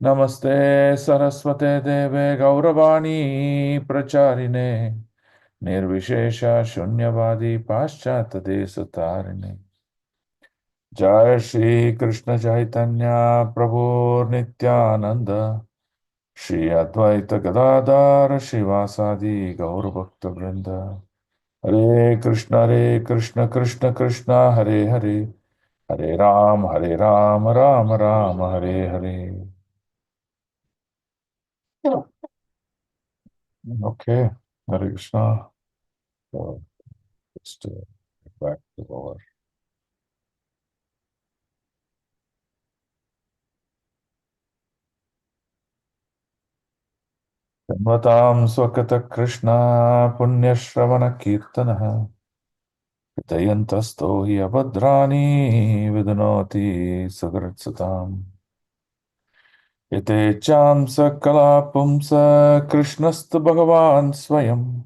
Namaste Saraswate Deve Gauravani Pracharine Nirvishesha Shunyavadi Paschata Desatarine Jai Shri Krishna Chaitanya Prabhu Nityananda Shri Advaita Gadadhar Shivasadi Gauravakta Vrinda Hare Krishna Krishna Krishna Hare Hare Hare Ram Ram Ram Hare Hare. Okay, Hare Krishna. So, just get back to our Tanvatam Swakata Krishna Punyashravana Kirtanaha Hitayantasto hi abhadrani vidunoti sagaratsatam Ete cham sakala pumsa Krishnastu Bhagavan Swayam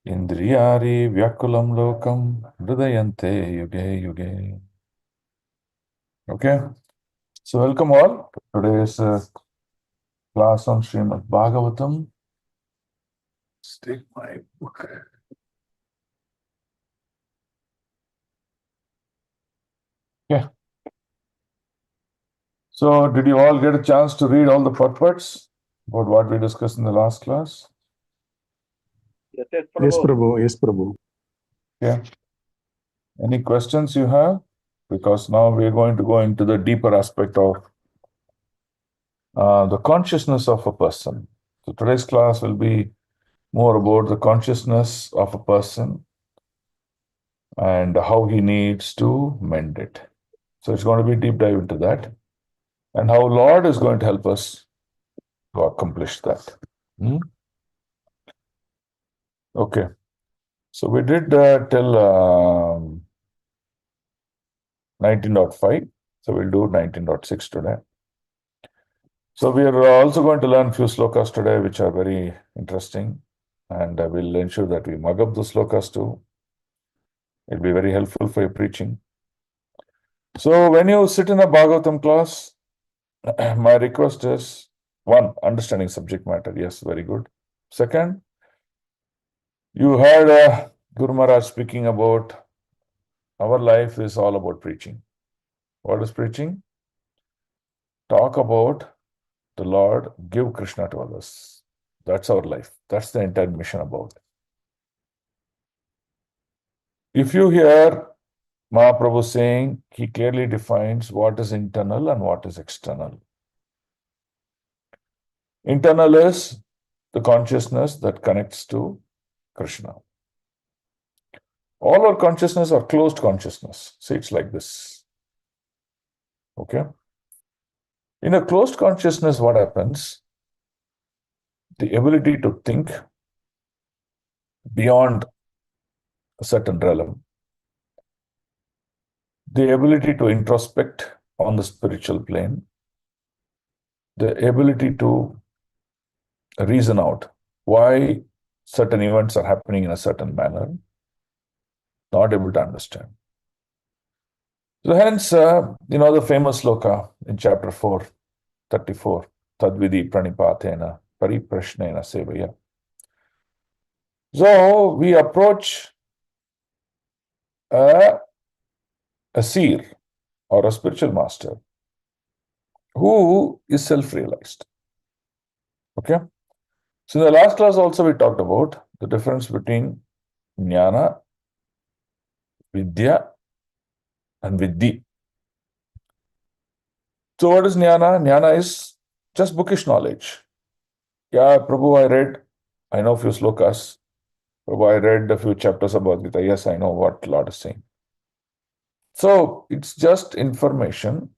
Indriyari Vyakulam Lokam Hridayante Yuge Yuge. Okay, so welcome all to today's class on Srimad Bhagavatam. Let's take my book. Yeah. So, did you all get a chance to read all the purports about what we discussed in the last class? Yes, yes, Yes, Prabhu. Prabhu. Yes, Prabhu. Yeah. Any questions you have? Because now we're going to go into the deeper aspect of the consciousness of a person. So, today's class will be more about the consciousness of a person and how he needs to mend it. So, it's going to be a deep dive into that and how Lord is going to help us to accomplish that. Okay. So we did till 19.5. So we'll do 19.6 today. So we are also going to learn few slokas today, which are very interesting. And we'll ensure that we mug up the slokas too. It'll be very helpful for your preaching. So when you sit in a Bhagavatam class, my request is, one, understanding subject matter. Yes, very good. Second, you heard Guru Maharaj speaking about our life is all about preaching. What is preaching? Talk about the Lord, give Krishna to others. That's our life. That's the entire mission about. If you hear Mahaprabhu saying, he clearly defines what is internal and what is external. Internal is the consciousness that connects to Krishna. All our consciousness are closed consciousness. See, it's like this. Okay? In a closed consciousness, what happens? The ability to think beyond a certain realm, the ability to introspect on the spiritual plane, the ability to reason out why certain events are happening in a certain manner, not able to understand. So hence, the famous sloka in chapter 4, 34, Tadvidi pranipatena pariprashnena sevaya. So we approach a seer or a spiritual master who is self-realized. Okay? So in the last class also we talked about the difference between jnana, vidya, and viddhi. So what is jnana? Jnana is just bookish knowledge. Yeah, Prabhu, I know a few slokas. Prabhu, I read a few chapters about Gita. Yes, I know what Lord is saying. So it's just information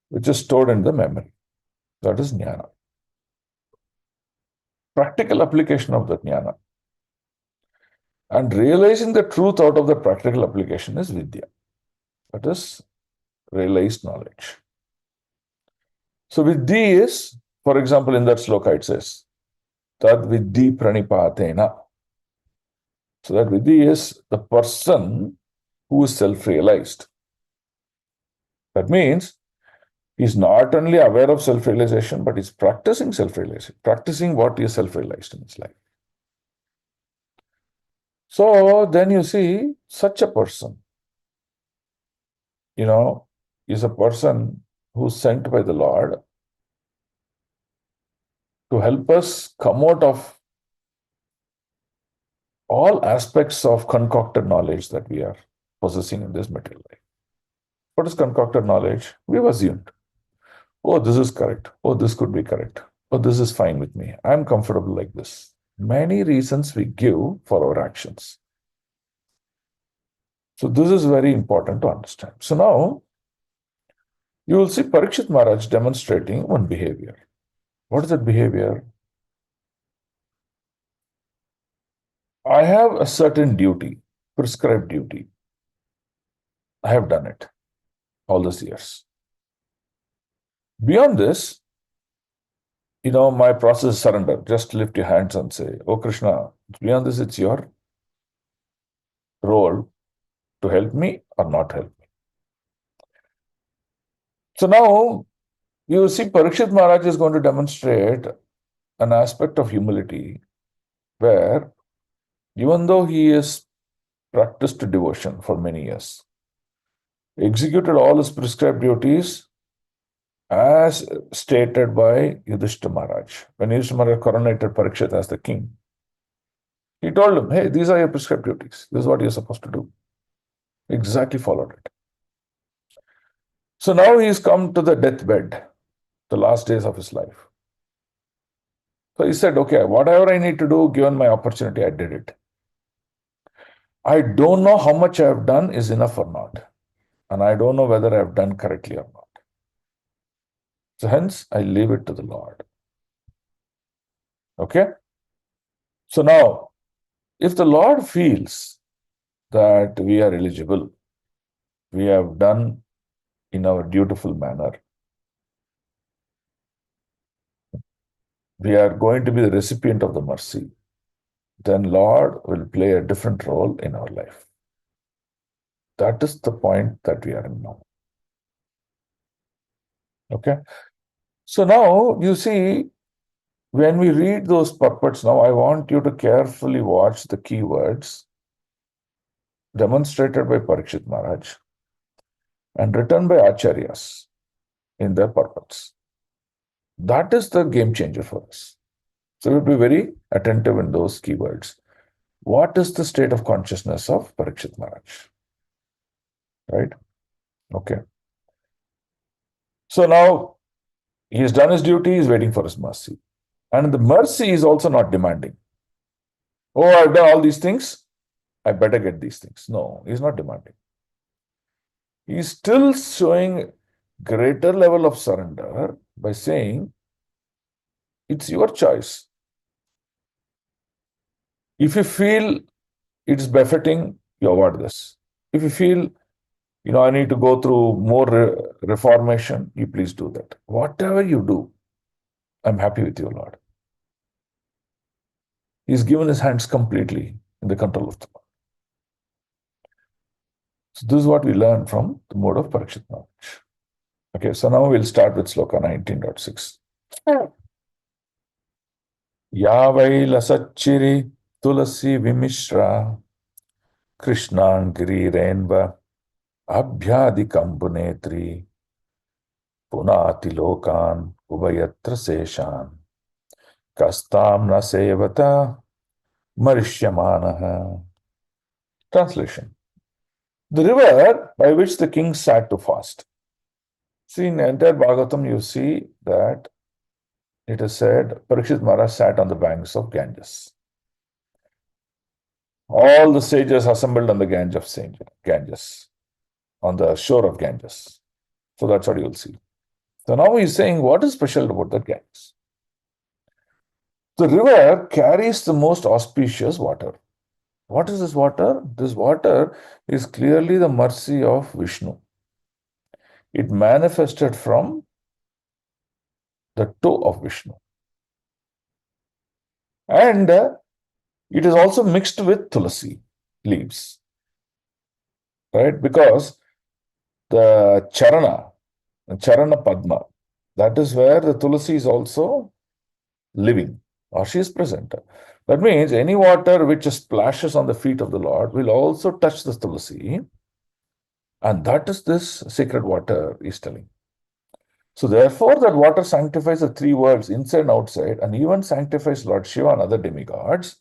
which is stored in the memory. That is jnana. Practical application of the jnana. And realizing the truth out of the practical application is vidya. That is realized knowledge. So viddhi is, for example, in that sloka it says, Tad viddhi pranipatena. So that viddhi is the person who is self-realized. That means He's not only aware of self-realization, but he's practicing self-realization, practicing what he is self-realized in his life. So then you see such a person, is a person who's sent by the Lord to help us come out of all aspects of concocted knowledge that we are possessing in this material life. What is concocted knowledge? We've assumed, oh, this is correct. Oh, this could be correct. Oh, this is fine with me. I'm comfortable like this. Many reasons we give for our actions. So this is very important to understand. So now you will see Parikshit Maharaj demonstrating one behavior. What is that behavior? I have a certain duty, prescribed duty. I have done it all these years. Beyond this, my process is surrender. Just lift your hands and say, oh Krishna, beyond this, it's your role to help me or not help me. So now you see Parikshit Maharaj is going to demonstrate an aspect of humility where even though he has practiced devotion for many years, executed all his prescribed duties as stated by Yudhishthira Maharaj. When Yudhishthira Maharaj coronated Parikshit as the king, he told him, hey, these are your prescribed duties. This is what you're supposed to do. Exactly followed it. So now he's come to the deathbed, the last days of his life. So he said, okay, whatever I need to do, given my opportunity, I did it. I don't know how much I have done is enough or not. And I don't know whether I have done correctly or not. So hence, I leave it to the Lord. Okay? So now, if the Lord feels that we are eligible, we have done in our dutiful manner, we are going to be the recipient of the mercy, then Lord will play a different role in our life. That is the point that we are in now. Okay? So now, you see, when we read those purports now, I want you to carefully watch the keywords demonstrated by Parikshit Maharaj and written by Acharyas in their purports. That is the game changer for us. So we'll be very attentive in those keywords. What is the state of consciousness of Parikshit Maharaj? Right? Okay. So now he has done his duty, he is waiting for his mercy. And the mercy is also not demanding. Oh, I've done all these things, I better get these things. No, he's not demanding. He's still showing greater level of surrender by saying, it's your choice. If you feel it's befitting, you award this. If you feel, I need to go through more reformation, you please do that. Whatever you do, I'm happy with you, Lord. He's given his hands completely in the control of the Lord. So this is what we learn from the mode of Parikshit Maharaj. Okay, so now we'll start with Sloka 19.6. Yavai lasachiri tulasi vimishra Krishnangiri renva abhyadi kambunetri punati lokan ubayatra seshan kastam na sevata marishyamanaha. Translation. The river by which the king sat to fast. See, in the entire Bhagavatam, you see that it is said Parikshit Maharaj sat on the banks of Ganges. All the sages assembled on the Ganges, on the shore of Ganges. So that's what you will see. So now he's saying, what is special about the Ganges? The river carries the most auspicious water. What is this water? This water is clearly the mercy of Vishnu. It manifested from the toe of Vishnu. And it is also mixed with tulasi leaves. Right? Because the charana, Charana Padma. That is where the Tulasi is also living, or she is present. That means any water which splashes on the feet of the Lord will also touch the Tulasi, and that is this sacred water is telling. So therefore, that water sanctifies the three worlds, inside and outside, and even sanctifies Lord Shiva and other demigods,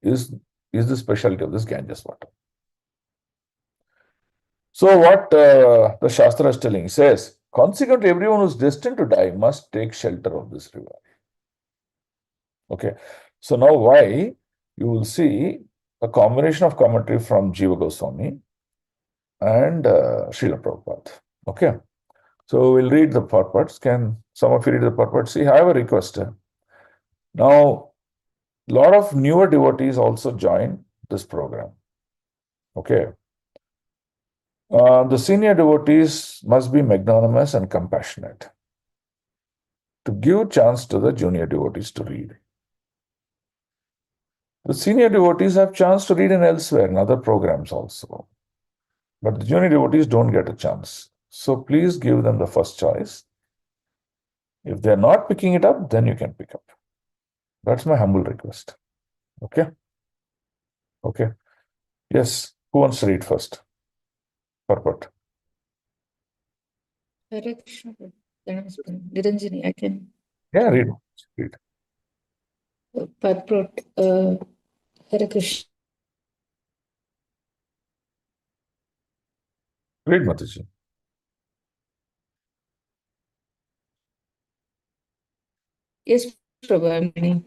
is the specialty of this Ganges water. So what the Shastra is telling says, consequently, everyone who is destined to die must take shelter of this river. Okay. So now why? You will see a combination of commentary from Jiva Goswami and Srila Prabhupada. Okay. So we'll read the purports. Can some of you read the purports? See, I have a request. Now, a lot of newer devotees also join this program. Okay. The senior devotees must be magnanimous and compassionate to give chance to the junior devotees to read. The senior devotees have chance to read in elsewhere, in other programs also. But the junior devotees don't get a chance. So please give them the first choice. If they're not picking it up, then you can pick up. That's my humble request. Okay? Okay. Yes. Who wants to read first? Purport. Hare Krishna. Niranjani, I can. Yeah, read. Read. Purport. Hare Krishna. Read, Mataji. Yes, Prabhu, I'm reading.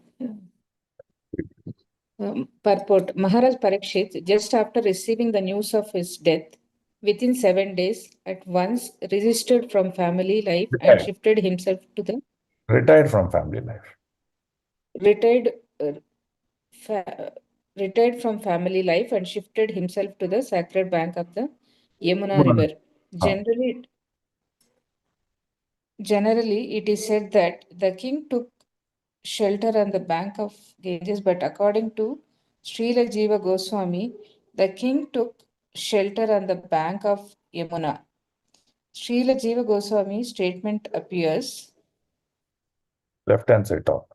Purport. Maharaj Parikshit, just after receiving the news of his death, within 7 days, at once resisted from family life and Retired. shifted himself to the Retired from family life. retired retired from family life and shifted himself to the sacred bank of the Yamuna river. Generally, it is said that the king took shelter on the bank of Ganges, but according to Srila Jiva Goswami, the king took shelter on the bank of Yamuna. Srila Jiva Goswami's statement Left hand side top.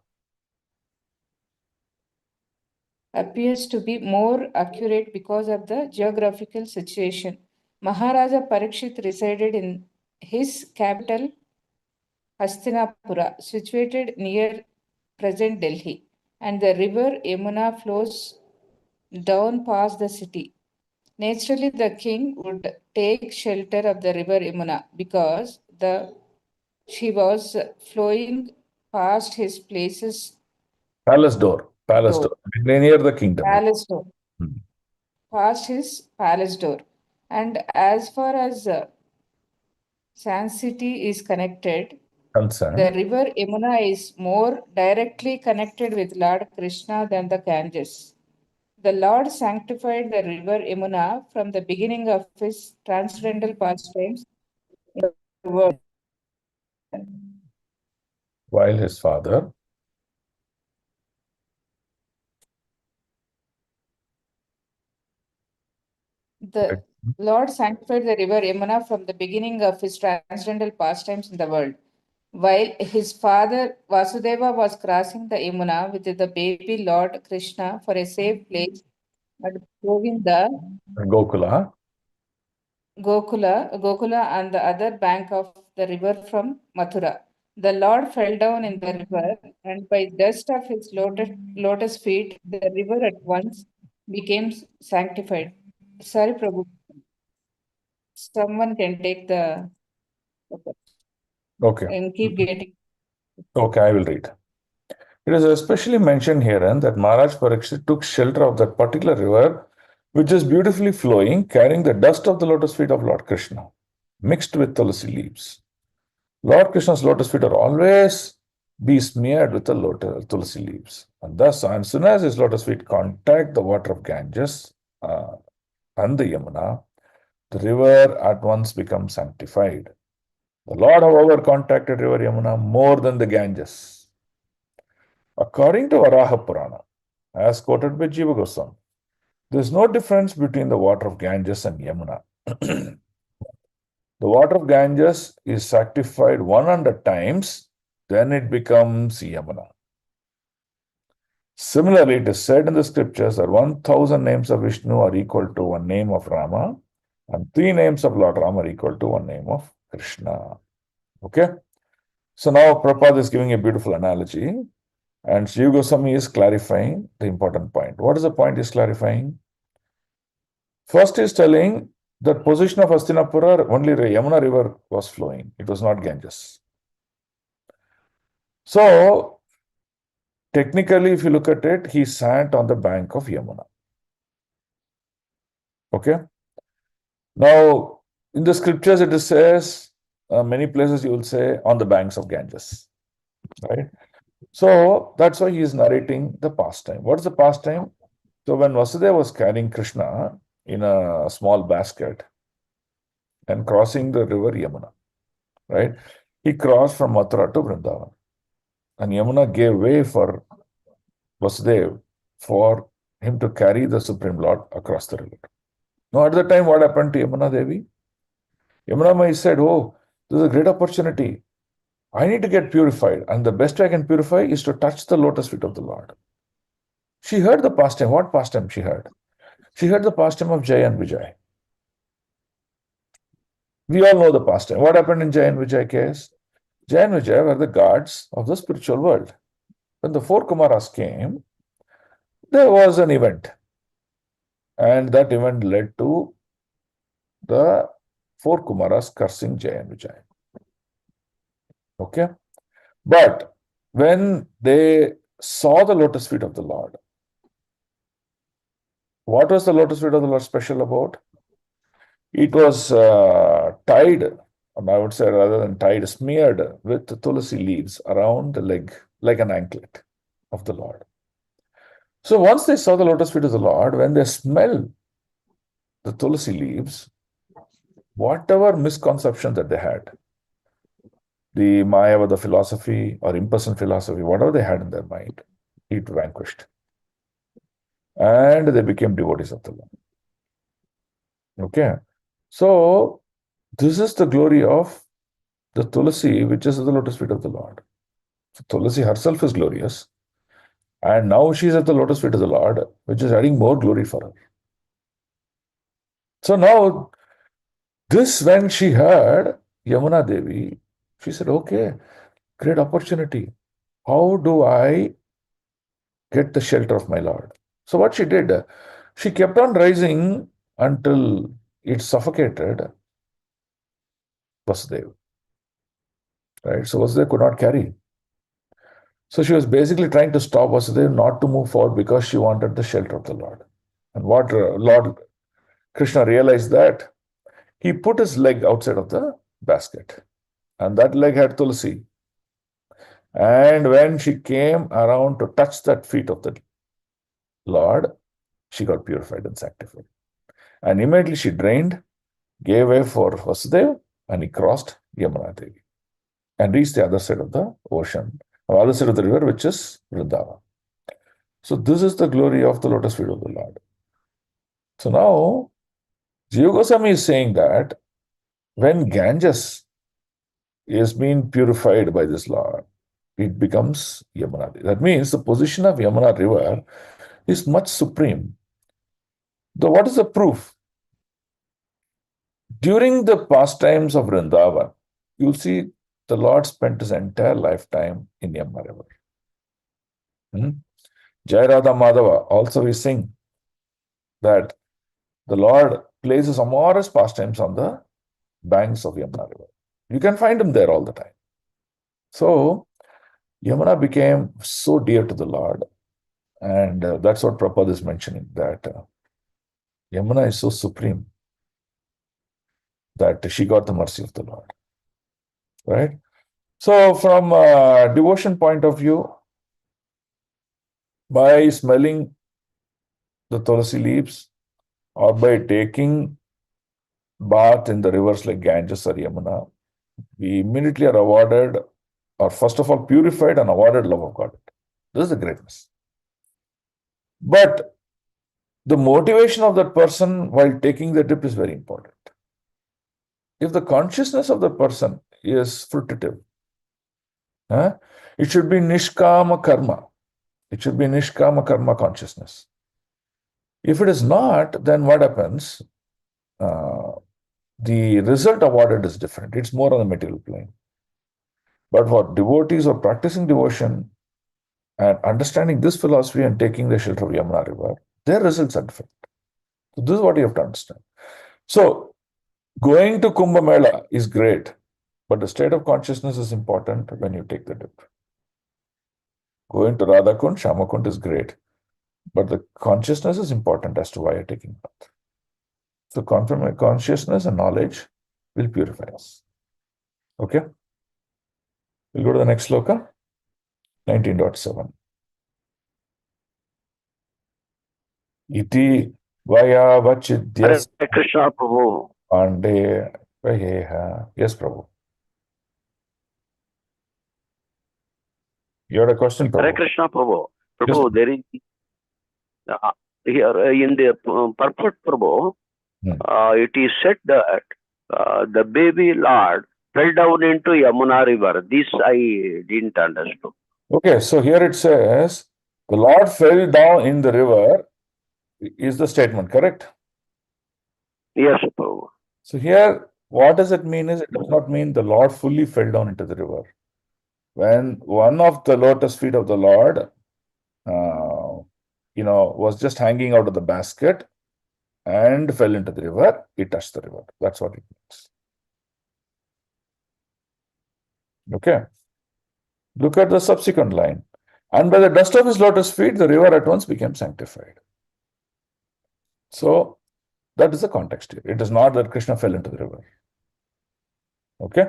appears to be more accurate because of the geographical situation. Maharaja Parikshit resided in his capital Hastinapura, situated near present Delhi, and the river Yamuna flows down past the city. Naturally, the king would take shelter of the river Yamuna because she was flowing past his Palace door. Palace door. Near the kingdom. palace door, Hmm. past his palace door. And as far as San City is connected, the Concern. river Yamuna is more directly connected with Lord Krishna than the Ganges. The Lord sanctified the river Yamuna from the beginning of his transcendental pastimes in the world. While his father. The Lord sanctified the river Yamuna from the beginning of his transcendental pastimes in the world. While his father Vasudeva was crossing the Yamuna with the baby Lord Krishna for a safe place at Gokula. Gokula on the other bank of the river from Mathura. The Lord fell down in the river, and by dust of his lotus feet, the river at once became sanctified. Sorry, Prabhu. Someone can take the Okay. and keep getting. Okay, I will read. It is especially mentioned herein that Maharaj Parikshit took shelter of that particular river, which is beautifully flowing, carrying the dust of the lotus feet of Lord Krishna, mixed with tulsi leaves. Lord Krishna's lotus feet are always be smeared with the tulsi leaves. And thus, as soon as his lotus feet contact the water of Ganges and the Yamuna, the river at once becomes sanctified. The Lord, however, contacted river Yamuna more than the Ganges. According to Varaha Purana, as quoted by Jiva Goswami, there is no difference between the water of Ganges and Yamuna. The water of Ganges is sanctified 100 times, then it becomes Yamuna. Similarly, it is said in the scriptures that 1000 names of Vishnu are equal to one name of Rama, and 3 names of Lord Rama are equal to one name of Krishna. Okay? So now Prabhupada is giving a beautiful analogy, and Jiva Goswami is clarifying the important point. What is the point he's clarifying? First, he's telling that position of Hastinapura, only the Yamuna river was flowing. It was not Ganges. So, technically, if you look at it, he sat on the bank of Yamuna. Okay? Now, in the scriptures, it says, many places you will say, on the banks of Ganges. Right? So, that's why he is narrating the pastime. What is the pastime? So, when Vasudeva was carrying Krishna in a small basket and crossing the river Yamuna, right? He crossed from Mathura to Vrindavan. And Yamuna gave way for Vasudeva for him to carry the Supreme Lord across the river. Now, at the time, what happened to Yamuna Devi? Yamuna Mai said, oh, this is a great opportunity. I need to get purified. And the best way I can purify is to touch the lotus feet of the Lord. She heard the pastime. What pastime she heard? She heard the pastime of Jai and Vijay. We all know the pastime. What happened in Jai and Vijay case? Jai and Vijay were the gods of the spiritual world. When the 4 Kumaras came, there was an event. And that event led to the 4 Kumaras cursing Jai and Vijay. Okay? But when they saw the lotus feet of the Lord, what was the lotus feet of the Lord special about? It was tied, I would say rather than tied, smeared with tulsi leaves around the leg, like an anklet of the Lord. So once they saw the lotus feet of the Lord, when they smell the tulsi leaves, whatever misconception that they had, the Mayavada philosophy or impersonal philosophy, whatever they had in their mind, it vanquished. And they became devotees of the Lord. Okay. So, this is the glory of the Tulasi, which is the lotus feet of the Lord. So, Tulasi herself is glorious. And now she is at the lotus feet of the Lord, which is adding more glory for her. So, now, this when she heard Yamuna Devi, she said, okay, great opportunity. How do I get the shelter of my Lord? So, what she did, she kept on rising until it suffocated Vasudeva. Right? So Vasudeva could not carry. So she was basically trying to stop Vasudeva not to move forward because she wanted the shelter of the Lord. And what Lord Krishna realized that he put his leg outside of the basket. And that leg had Tulsi. And when she came around to touch that feet of the Lord, she got purified and sanctified. And immediately she drained, gave way for Vasudeva, and he crossed Yamuna Devi and reached the other side of the ocean, or other side of the river, which is Vrindavan. So this is the glory of the lotus feet of the Lord. So now, Jiva Goswami is saying that when Ganges is being purified by this Lord, it becomes Yamuna. That means the position of Yamuna river is much supreme. Though what is the proof? During the pastimes of Vrindavan, you'll see the Lord spent his entire lifetime in Yamuna river. Jai Radha Madhava also we sing that the Lord places amorous pastimes on the banks of Yamuna river. You can find him there all the time. So, Yamuna became so dear to the Lord, and that's what Prabhupada is mentioning, that Yamuna is so supreme that she got the mercy of the Lord. Right? So, from a devotion point of view, by smelling the tulsi leaves or by taking bath in the rivers like Ganges or Yamuna, we immediately are awarded, or first of all, purified and awarded love of God. This is the greatness. But the motivation of that person while taking the dip is very important. if the consciousness of the person is fruitive, it should be nishkama karma. It should be nishkama karma consciousness. If it is not, then what happens? The result awarded is different. It's more on the material plane. But for devotees or practicing devotion and understanding this philosophy and taking the shelter of Yamuna River, their results are different. So this is what you have to understand. So going to Kumbh Mela is great, but the state of consciousness is important when you take the dip. Going to Radhakund, Shamakund is great, but the consciousness is important as to why you're taking bath. So consciousness and knowledge will purify us. Okay? We'll go to the next sloka, 19.7. Iti vaya Hare vachidyas Krishna Prabhu. pande vayeha. Yes, Prabhu. You had a question, Hare Prabhu? Krishna Prabhu. Yes. Prabhu, there is here in the purport, Prabhu, it is said that the baby Lord fell down into Yamuna River. This I didn't understand. Okay, so here it says, the Lord fell down in the river, is the statement, correct? Yes, Prabhu. So here, what does it mean is, it does not mean the Lord fully fell down into the river. When one of the lotus feet of the Lord, was just hanging out of the basket and fell into the river, he touched the river. That's what it means. Okay. Look at the subsequent line. And by the dust of his lotus feet, the river at once became sanctified. So, that is the context here. It is not that Krishna fell into the river. Okay?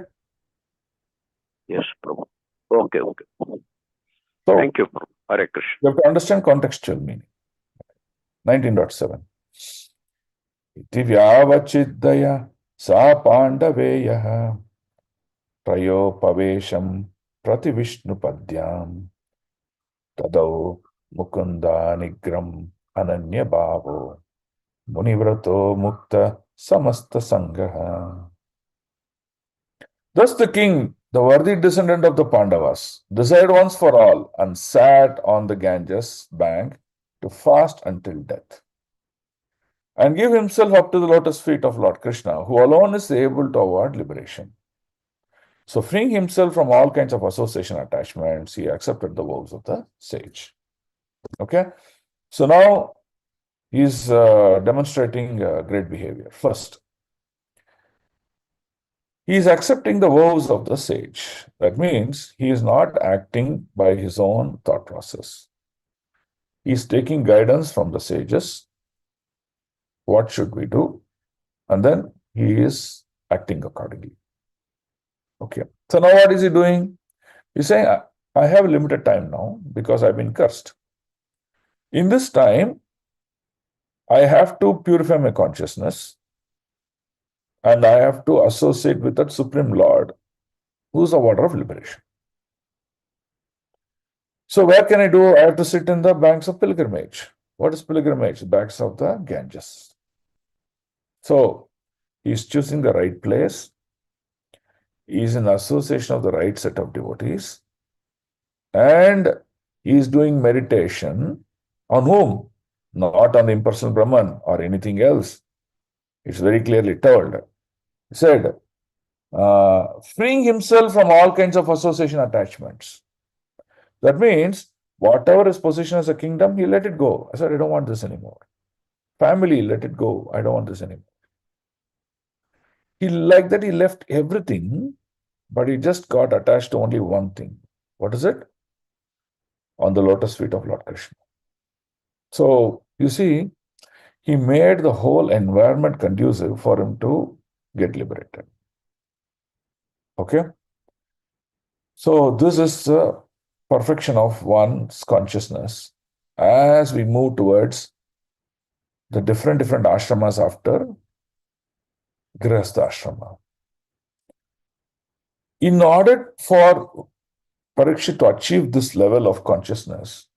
Yes, Prabhu. Okay. So, Thank you, Prabhu. Hare Krishna. you have to understand contextual meaning. 19.7. Iti vyavachiddaya sa pandaveyaha trayopavesham prativishnupadyam tadau mukunda nigram ananya bhavo munivrato mukta samasta sangaha. Thus the king, the worthy descendant of the Pandavas, decided once for all and sat on the Ganges bank to fast until death and give himself up to the lotus feet of Lord Krishna, who alone is able to award liberation. So, freeing himself from all kinds of association attachments, he accepted the vows of the sage. Okay? So, now he is demonstrating great behavior. First, he is accepting the vows of the sage. That means he is not acting by his own thought process. He is taking guidance from the sages. What should we do? And then he is acting accordingly. Okay. So now what is he doing? He's saying, I have limited time now because I've been cursed. In this time, I have to purify my consciousness and I have to associate with that Supreme Lord, who's the water of liberation. So where can I do? I have to sit in the banks of pilgrimage. What is pilgrimage? Banks of the Ganges. So he's choosing the right place. He's in association of the right set of devotees. And he's doing meditation on whom? Not on the impersonal Brahman or anything else. It's very clearly told. He said, freeing himself from all kinds of association attachments. That means whatever his position as a kingdom, he let it go. I said, I don't want this anymore. Family, let it go. I don't want this anymore. He left everything, but he just got attached to only one thing. What is it? On the lotus feet of Lord Krishna. So, you see, he made the whole environment conducive for him to get liberated. Okay? So, this is the perfection of one's consciousness as we move towards the different ashramas after Grihastha ashrama. In order for Parikshit to achieve this level of consciousness,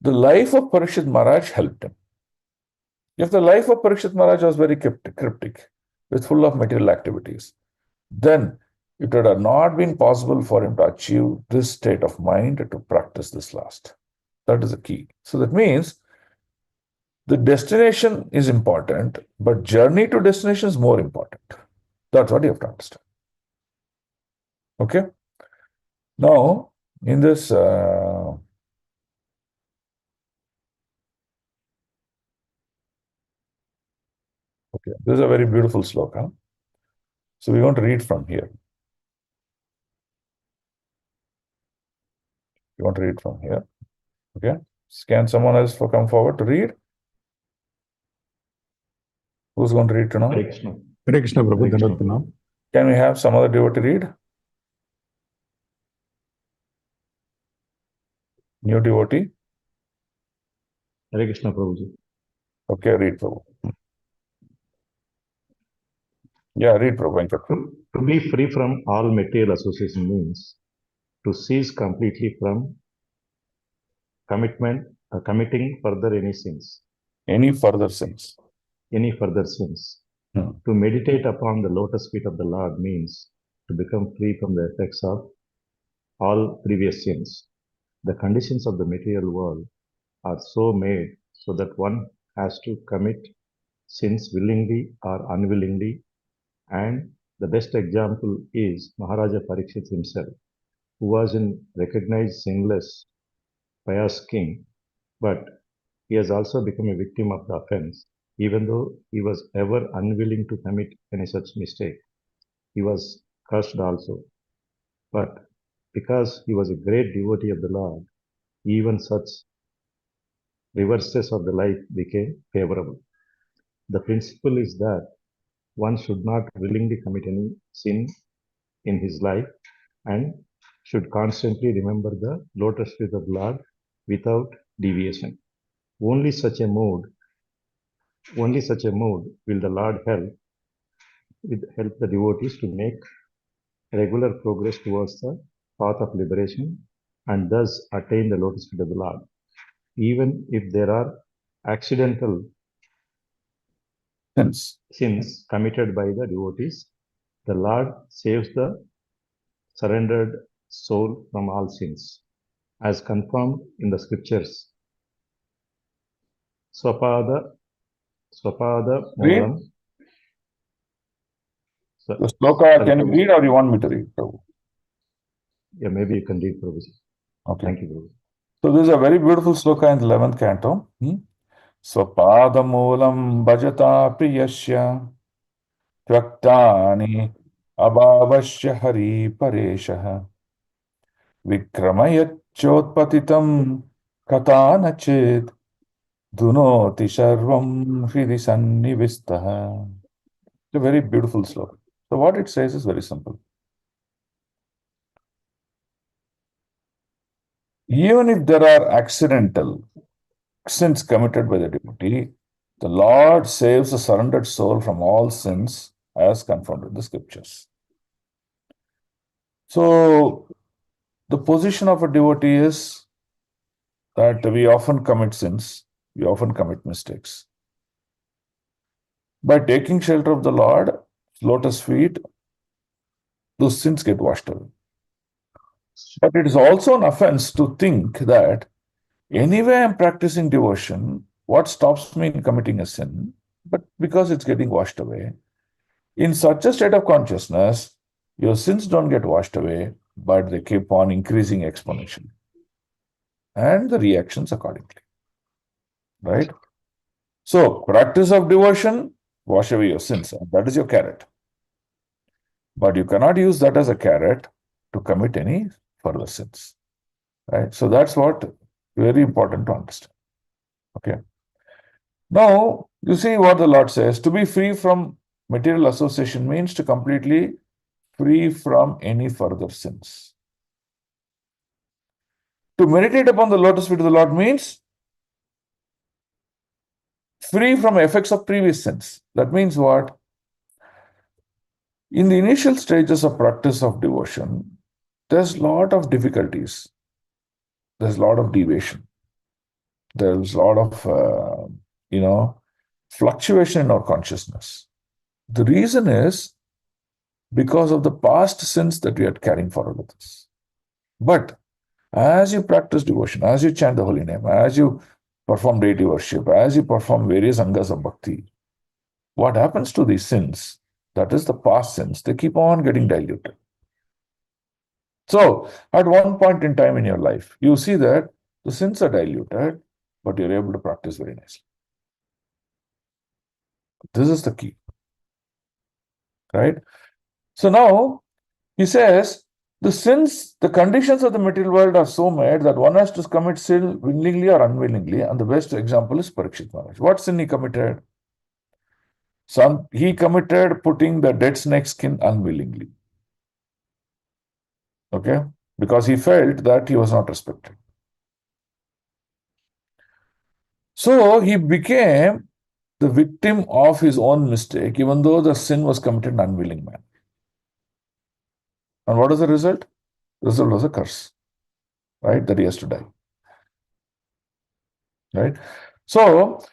the life of Parikshit Maharaj helped him. If the life of Parikshit Maharaj was very cryptic, with full of material activities, then it would have not been possible for him to achieve this state of mind to practice this last. That is the key. So that means the destination is important, but journey to destination is more important. That's what you have to understand. Okay? Now, in this, okay, this is a very beautiful sloka. So we want to read from here. You want to read from here. Okay? Can someone else come forward to read? Who's going to read to now? Hare Krishna Prabhu, Dandavat Pranam. Can we have some other devotee read? New devotee? Hare Krishna Prabhuji. Okay, read Prabhu. Yeah, read Prabhu. To be free from all material association means to cease completely from committing further any sins. Any further sins. Any further sins. To meditate upon the lotus feet of the Lord means to become free from the effects of all previous sins. The conditions of the material world are so made so that one has to commit sins willingly or unwillingly, and the best example is Maharaja Parikshit himself, who was a recognized sinless, pious king, but he has also become a victim of the offense, even though he was ever unwilling to commit any such mistake. He was cursed also. But because he was a great devotee of the Lord, even such reverses of the life became favorable. The principle is that one should not willingly commit any sin in his life and should constantly remember the lotus feet of the Lord without deviation. Only such a mood will the Lord help the devotees to make regular progress towards the path of liberation and thus attain the lotus feet of the Lord. Even if there are accidental sins committed by the devotees, the Lord saves the surrendered soul from all sins, as confirmed in the scriptures. Swapada Moolam. The sloka, can you read or you want me to read, Prabhu? Yeah, maybe you can read, Prabhuji. Okay. Thank you, Prabhuji. So this is a very beautiful sloka in the 11th canto. Swapada Moolam Bhajata Priyasya Tvaktani Abhavasya Hari Pareshah Vikramayachotpatitam Katanachit Dunoti Sarvam Hridi Sannivistaha. It's a very beautiful sloka. So what it says is very simple. Even if there are accidental sins committed by the devotee, the Lord saves the surrendered soul from all sins as confirmed in the scriptures. So, the position of a devotee is that we often commit sins, we often commit mistakes. By taking shelter of the Lord, lotus feet, those sins get washed away. But it is also an offense to think that anyway I'm practicing devotion, what stops me in committing a sin? But because it's getting washed away, in such a state of consciousness, your sins don't get washed away, but they keep on increasing exponentially. And the reactions accordingly. Right? So, practice of devotion, wash away your sins. And that is your carrot. But you cannot use that as a carrot to commit any further sins. Right? So, that's what very important to understand. Okay. Now, you see what the Lord says. To be free from material association means to completely free from any further sins. To meditate upon the lotus feet of the Lord means free from effects of previous sins. That means what? In the initial stages of practice of devotion, there's a lot of difficulties. There's a lot of deviation. There's a lot of, fluctuation in our consciousness. The reason is because of the past sins that we are carrying forward with us. But as you practice devotion, as you chant the holy name, as you perform deity worship, as you perform various angas of bhakti, what happens to these sins, that is the past sins, they keep on getting diluted. So, at one point in time in your life, you see that the sins are diluted, but you're able to practice very nicely. This is the key, right? So now, he says, the sins, the conditions of the material world are so made that one has to commit sin willingly or unwillingly. And the best example is Parikshit Maharaj. What sin he committed? He committed putting the dead snake skin unwillingly. Okay? Because he felt that he was not respected. So he became the victim of his own mistake, even though the sin was committed in an unwilling manner. And what is the result? The result was a curse, right? That he has to die. Right? So,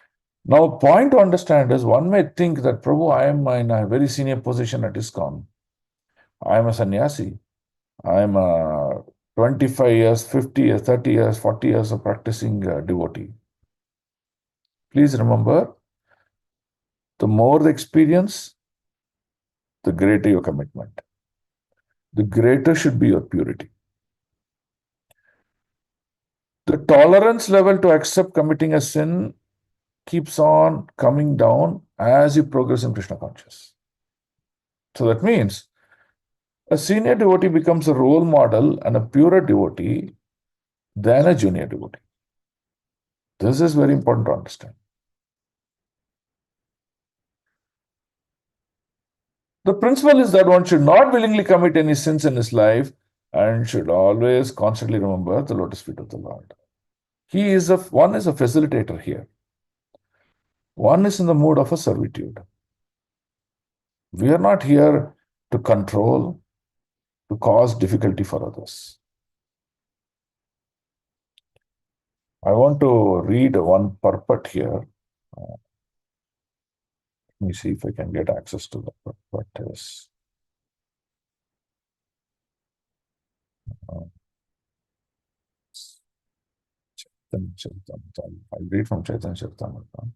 now point to understand is one may think that, Prabhu, I am in a very senior position at ISKCON. I am a sannyasi. I am a 25 years, 50 years, 30 years, 40 years of practicing devotee. Please remember, the more the experience, the greater your commitment. The greater should be your purity. The tolerance level to accept committing a sin keeps on coming down as you progress in Krishna consciousness. So that means a senior devotee becomes a role model and a purer devotee than a junior devotee. This is very important to understand. The principle is that one should not willingly commit any sins in his life and should always constantly remember the lotus feet of the Lord. One is a facilitator here. One is in the mood of a servitude. We are not here to control, to cause difficulty for others. I want to read one purport here. Let me see if I can get access to the purport. I'll read from Chaitanya Charitamrita.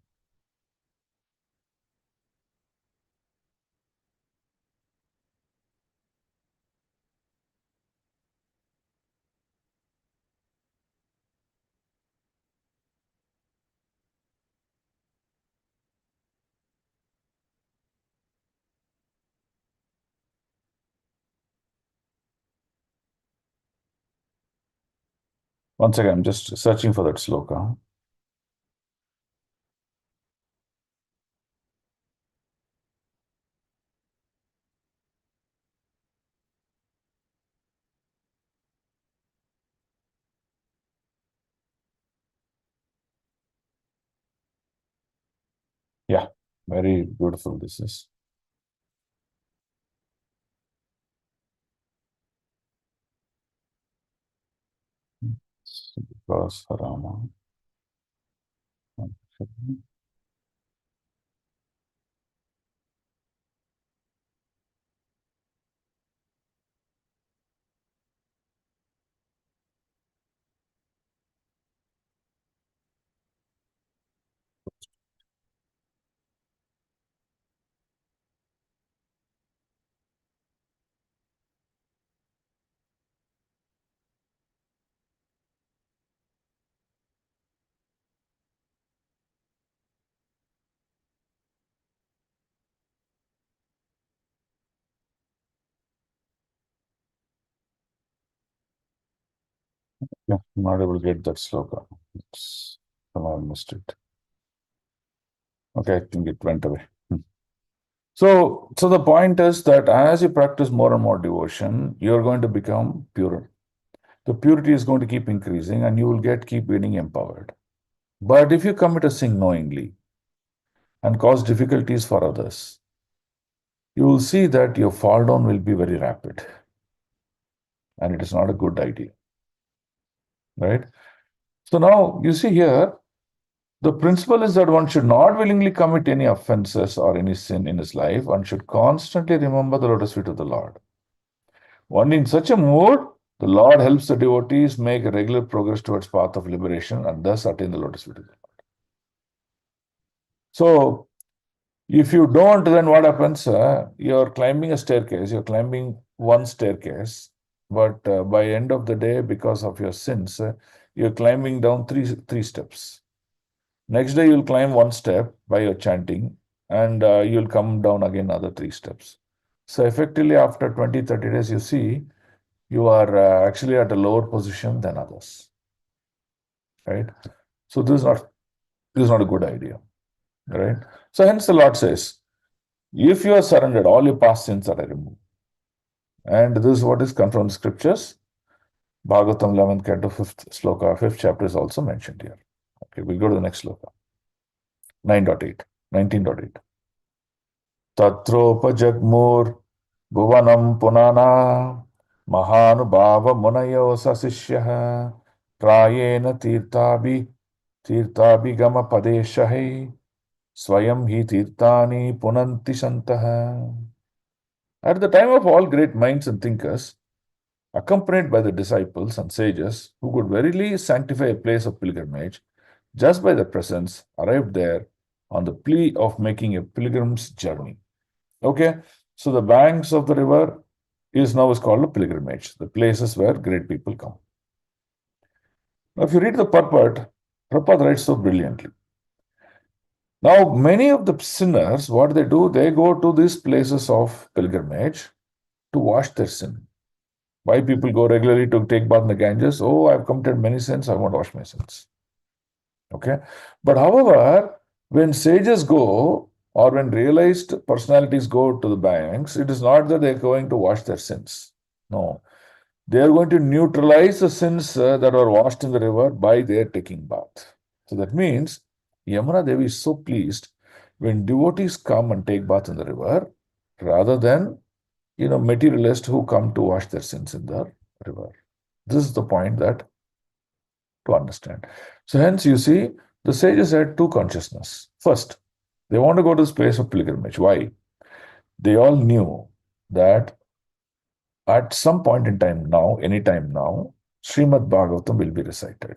Once again, I'm just searching for that sloka. Yeah, very beautiful this is. Because Rama. Yeah, I'm not able to get that sloka. Somehow I missed it. Okay, I think it went away. So the point is that as you practice more and more devotion, you're going to become purer. The purity is going to keep increasing and you will keep getting empowered. But if you commit a sin knowingly and cause difficulties for others, you will see that your fall down will be very rapid. And it is not a good idea. Right? So now you see here, The principle is that one should not willingly commit any offenses or any sin in his life. One should constantly remember the lotus feet of the Lord. Only in such a mood, the Lord helps the devotees make a regular progress towards path of liberation and thus attain the lotus feet of the Lord. So, if you don't, then what happens? You're climbing a staircase, you're climbing one staircase, but by end of the day, because of your sins, you're climbing down three steps. Next day, you'll climb one step by your chanting, and you'll come down again another 3 steps. So effectively, after 20, 30 days, you see, you are actually at a lower position than others. Right? So this is not a good idea. Right? So hence the Lord says, if you are surrendered, all your past sins are removed. And this is what is come from the scriptures. Bhagavatam 11th Canto 5th sloka, 5th chapter is also mentioned here. Okay, we'll go to the next sloka. 9.8, 19.8. Tatropajagmur bhuvanam punana mahanubhava munayo sasishya prayena tirtabi gama padeshahe swayam hi tirtani punanti santaha. At the time of all great minds and thinkers, accompanied by the disciples and sages who could verily sanctify a place of pilgrimage, just by their presence, arrived there on the plea of making a pilgrim's journey. Okay, so the banks of the river is called a pilgrimage, the places where great people come. Now, if you read the purport, Prabhupada writes so brilliantly. Now, many of the sinners, what they do, they go to these places of pilgrimage to wash their sin. Why people go regularly to take bath in the Ganges? Oh, I've committed many sins, I want to wash my sins. Okay, but however, when sages go, or when realized personalities go to the banks, it is not that they're going to wash their sins. No, they are going to neutralize the sins that were washed in the river by their taking bath. So that means Yamuna Devi is so pleased when devotees come and take bath in the river rather than materialists who come to wash their sins in the river. This is the point that to understand. So hence you see, the sages had two consciousness. First, they want to go to this place of pilgrimage. Why? They all knew that at some point in time now, anytime now, Srimad Bhagavatam will be recited.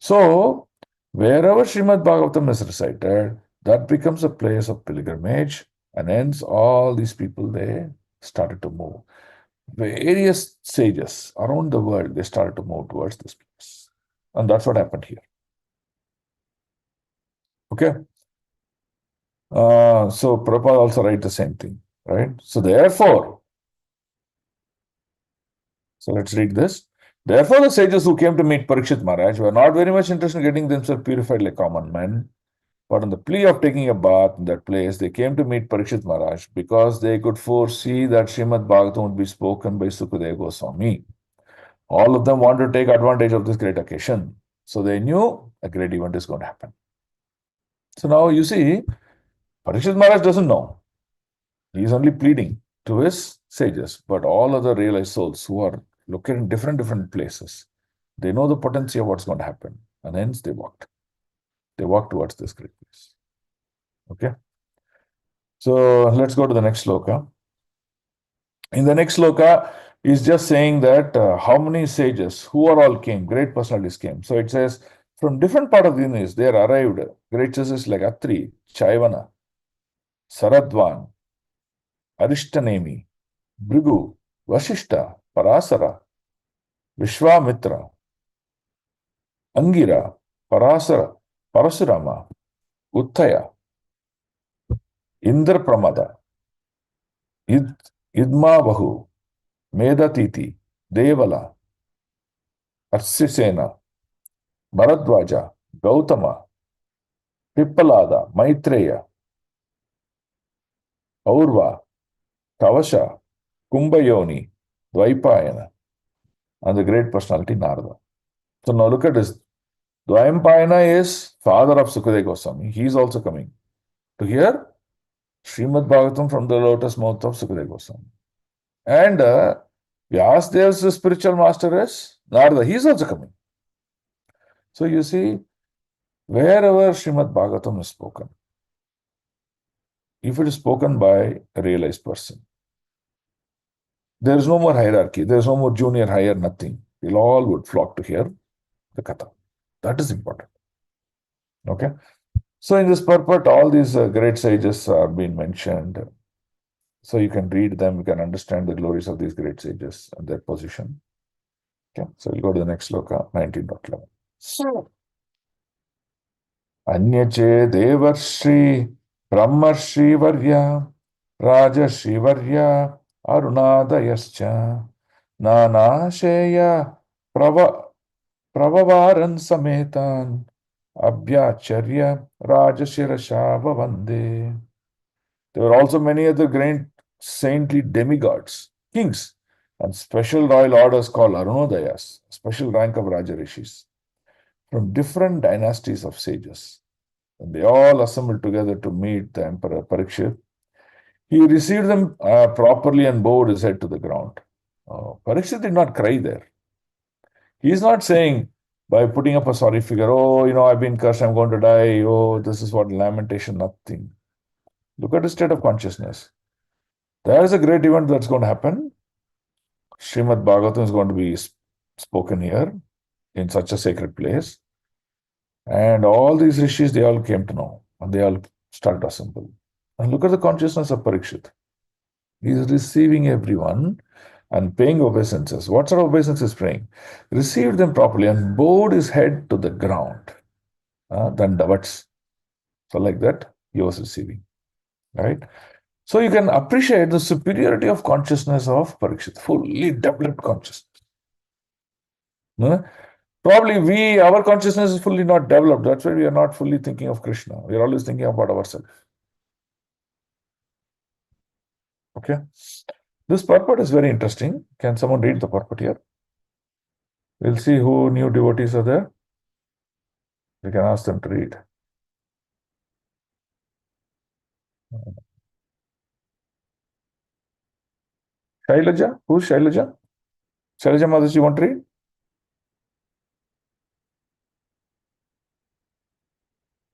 So, wherever Srimad Bhagavatam is recited, that becomes a place of pilgrimage, and hence all these people, they started to move. Various sages around the world, they started to move towards this place. And that's what happened here. Okay. So Prabhupada also writes the same thing, right? So therefore, so let's read this. Therefore, the sages who came to meet Parikshit Maharaj were not very much interested in getting themselves purified like common men, but on the plea of taking a bath in that place, they came to meet Parikshit Maharaj because they could foresee that Srimad Bhagavatam would be spoken by Sukadeva Goswami. All of them wanted to take advantage of this great occasion. So they knew a great event is going to happen. So now you see, Parikshit Maharaj doesn't know. He is only pleading to his sages, but all other realized souls who are located in different places, they know the potency of what's going to happen, and hence they walked. They walked towards this great place. Okay. So let's go to the next sloka. In the next sloka, is just saying that how many sages, who are all came, great personalities came. So it says, from different part of the universe, they are arrived. Great sages like Atri, Chaivana, Saradvan, Arishtanemi, Bhrigu, Vashishta, Parasara, Vishwamitra, Angira, Parasara, Parasurama, Uttaya, Indrapramada, Idmabahu, Medatiti, Devala, Arsisena, Bharadwaja, Gautama, Pippalada, Maitreya, Aurva, Kavasha, Kumbhayoni, Dvaipayana, and the great personality Narada. So now look at this. Dvaipayana is father of Sukadeva Goswami. He is also coming to hear Srimad Bhagavatam from the lotus mouth of Sukadeva Goswami. And Vyasadev's spiritual master is Narada. He is also coming. So you see, Wherever Srimad Bhagavatam is spoken, if it is spoken by a realized person, there is no more hierarchy, there is no more junior, higher, nothing. We'll all would flock to hear the Katha. That is important. Okay. So in this purport, all these great sages are being mentioned. So you can read them, you can understand the glories of these great sages and their position. Okay. So we'll go to the next sloka, 19.11. Anyache Devarshi Brahmarshi Varya Rajarshi Varya Arunadayascha Nanasheya Pravavaran Sametan Abhyacharya Rajashirashava Vande. There were also many other great saintly demigods, kings, and special royal orders called Arunodayas, special rank of Rajarishis, from different dynasties of sages. And they all assembled together to meet the Emperor Parikshit. He received them properly and bowed his head to the ground. Parikshit did not cry there. He is not saying by putting up a sorry figure, oh, I've been cursed, I'm going to die, oh, this is what lamentation, nothing. Look at his state of consciousness. There is a great event that's going to happen. Srimad Bhagavatam is going to be spoken here in such a sacred place. And all these rishis, they all came to know and they all started to assemble. And look at the consciousness of Parikshit. He is receiving everyone and paying obeisances. What sort of obeisances praying? Received them properly and bowed his head to the ground. Dandavats. So like that, he was receiving. Right? So you can appreciate the superiority of consciousness of Parikshit, fully developed consciousness. Probably our consciousness is fully not developed. That's why we are not fully thinking of Krishna. We are always thinking about ourselves. Okay. This purport is very interesting. Can someone read the purport here? We'll see who new devotees are there. We can ask them to read. Shailaja? Who's Shailaja? Shailaja Mataji, you want to read?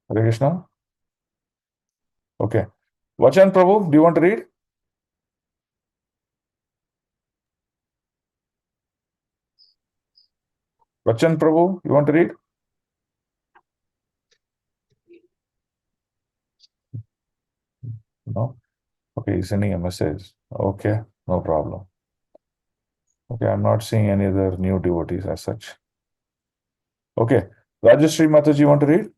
Hare Krishna? Okay. Vachan Prabhu, do you want to read? Vachan Prabhu, you want to read? No? Okay, he's sending a message. Okay, no problem. Okay, I'm not seeing any other new devotees as such. Okay, Rajashri Mataji, you want to read?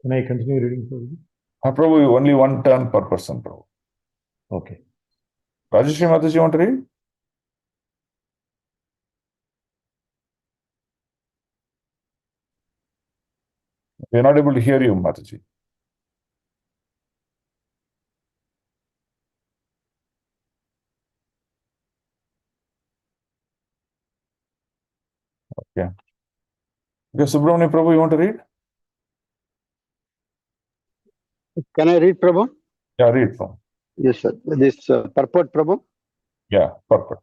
Can I continue reading for you? Prabhu, only one turn per person, Prabhu. Okay. Rajashri Mataji, you want to read? We're not able to hear you, Mataji. Okay. Okay, Subramani Prabhu, you want to read? Can I read, Prabhu? Yeah, read, Prabhu. Yes, sir. This purport, Prabhu? Yeah, purport.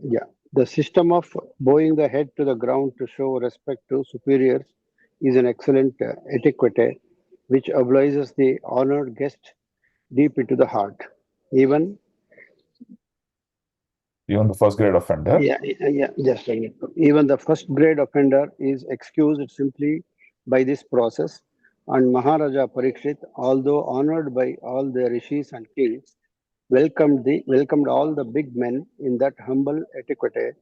Yeah. The system of bowing the head to the ground to show respect to superiors is an excellent etiquette which obliges the honored guest deep into the heart. Even the first grade offender. Just a minute. Even the first grade offender is excused simply by this process. And Maharaja Parikshit, although honored by all the rishis and kings, welcomed all the big men in that humble etiquette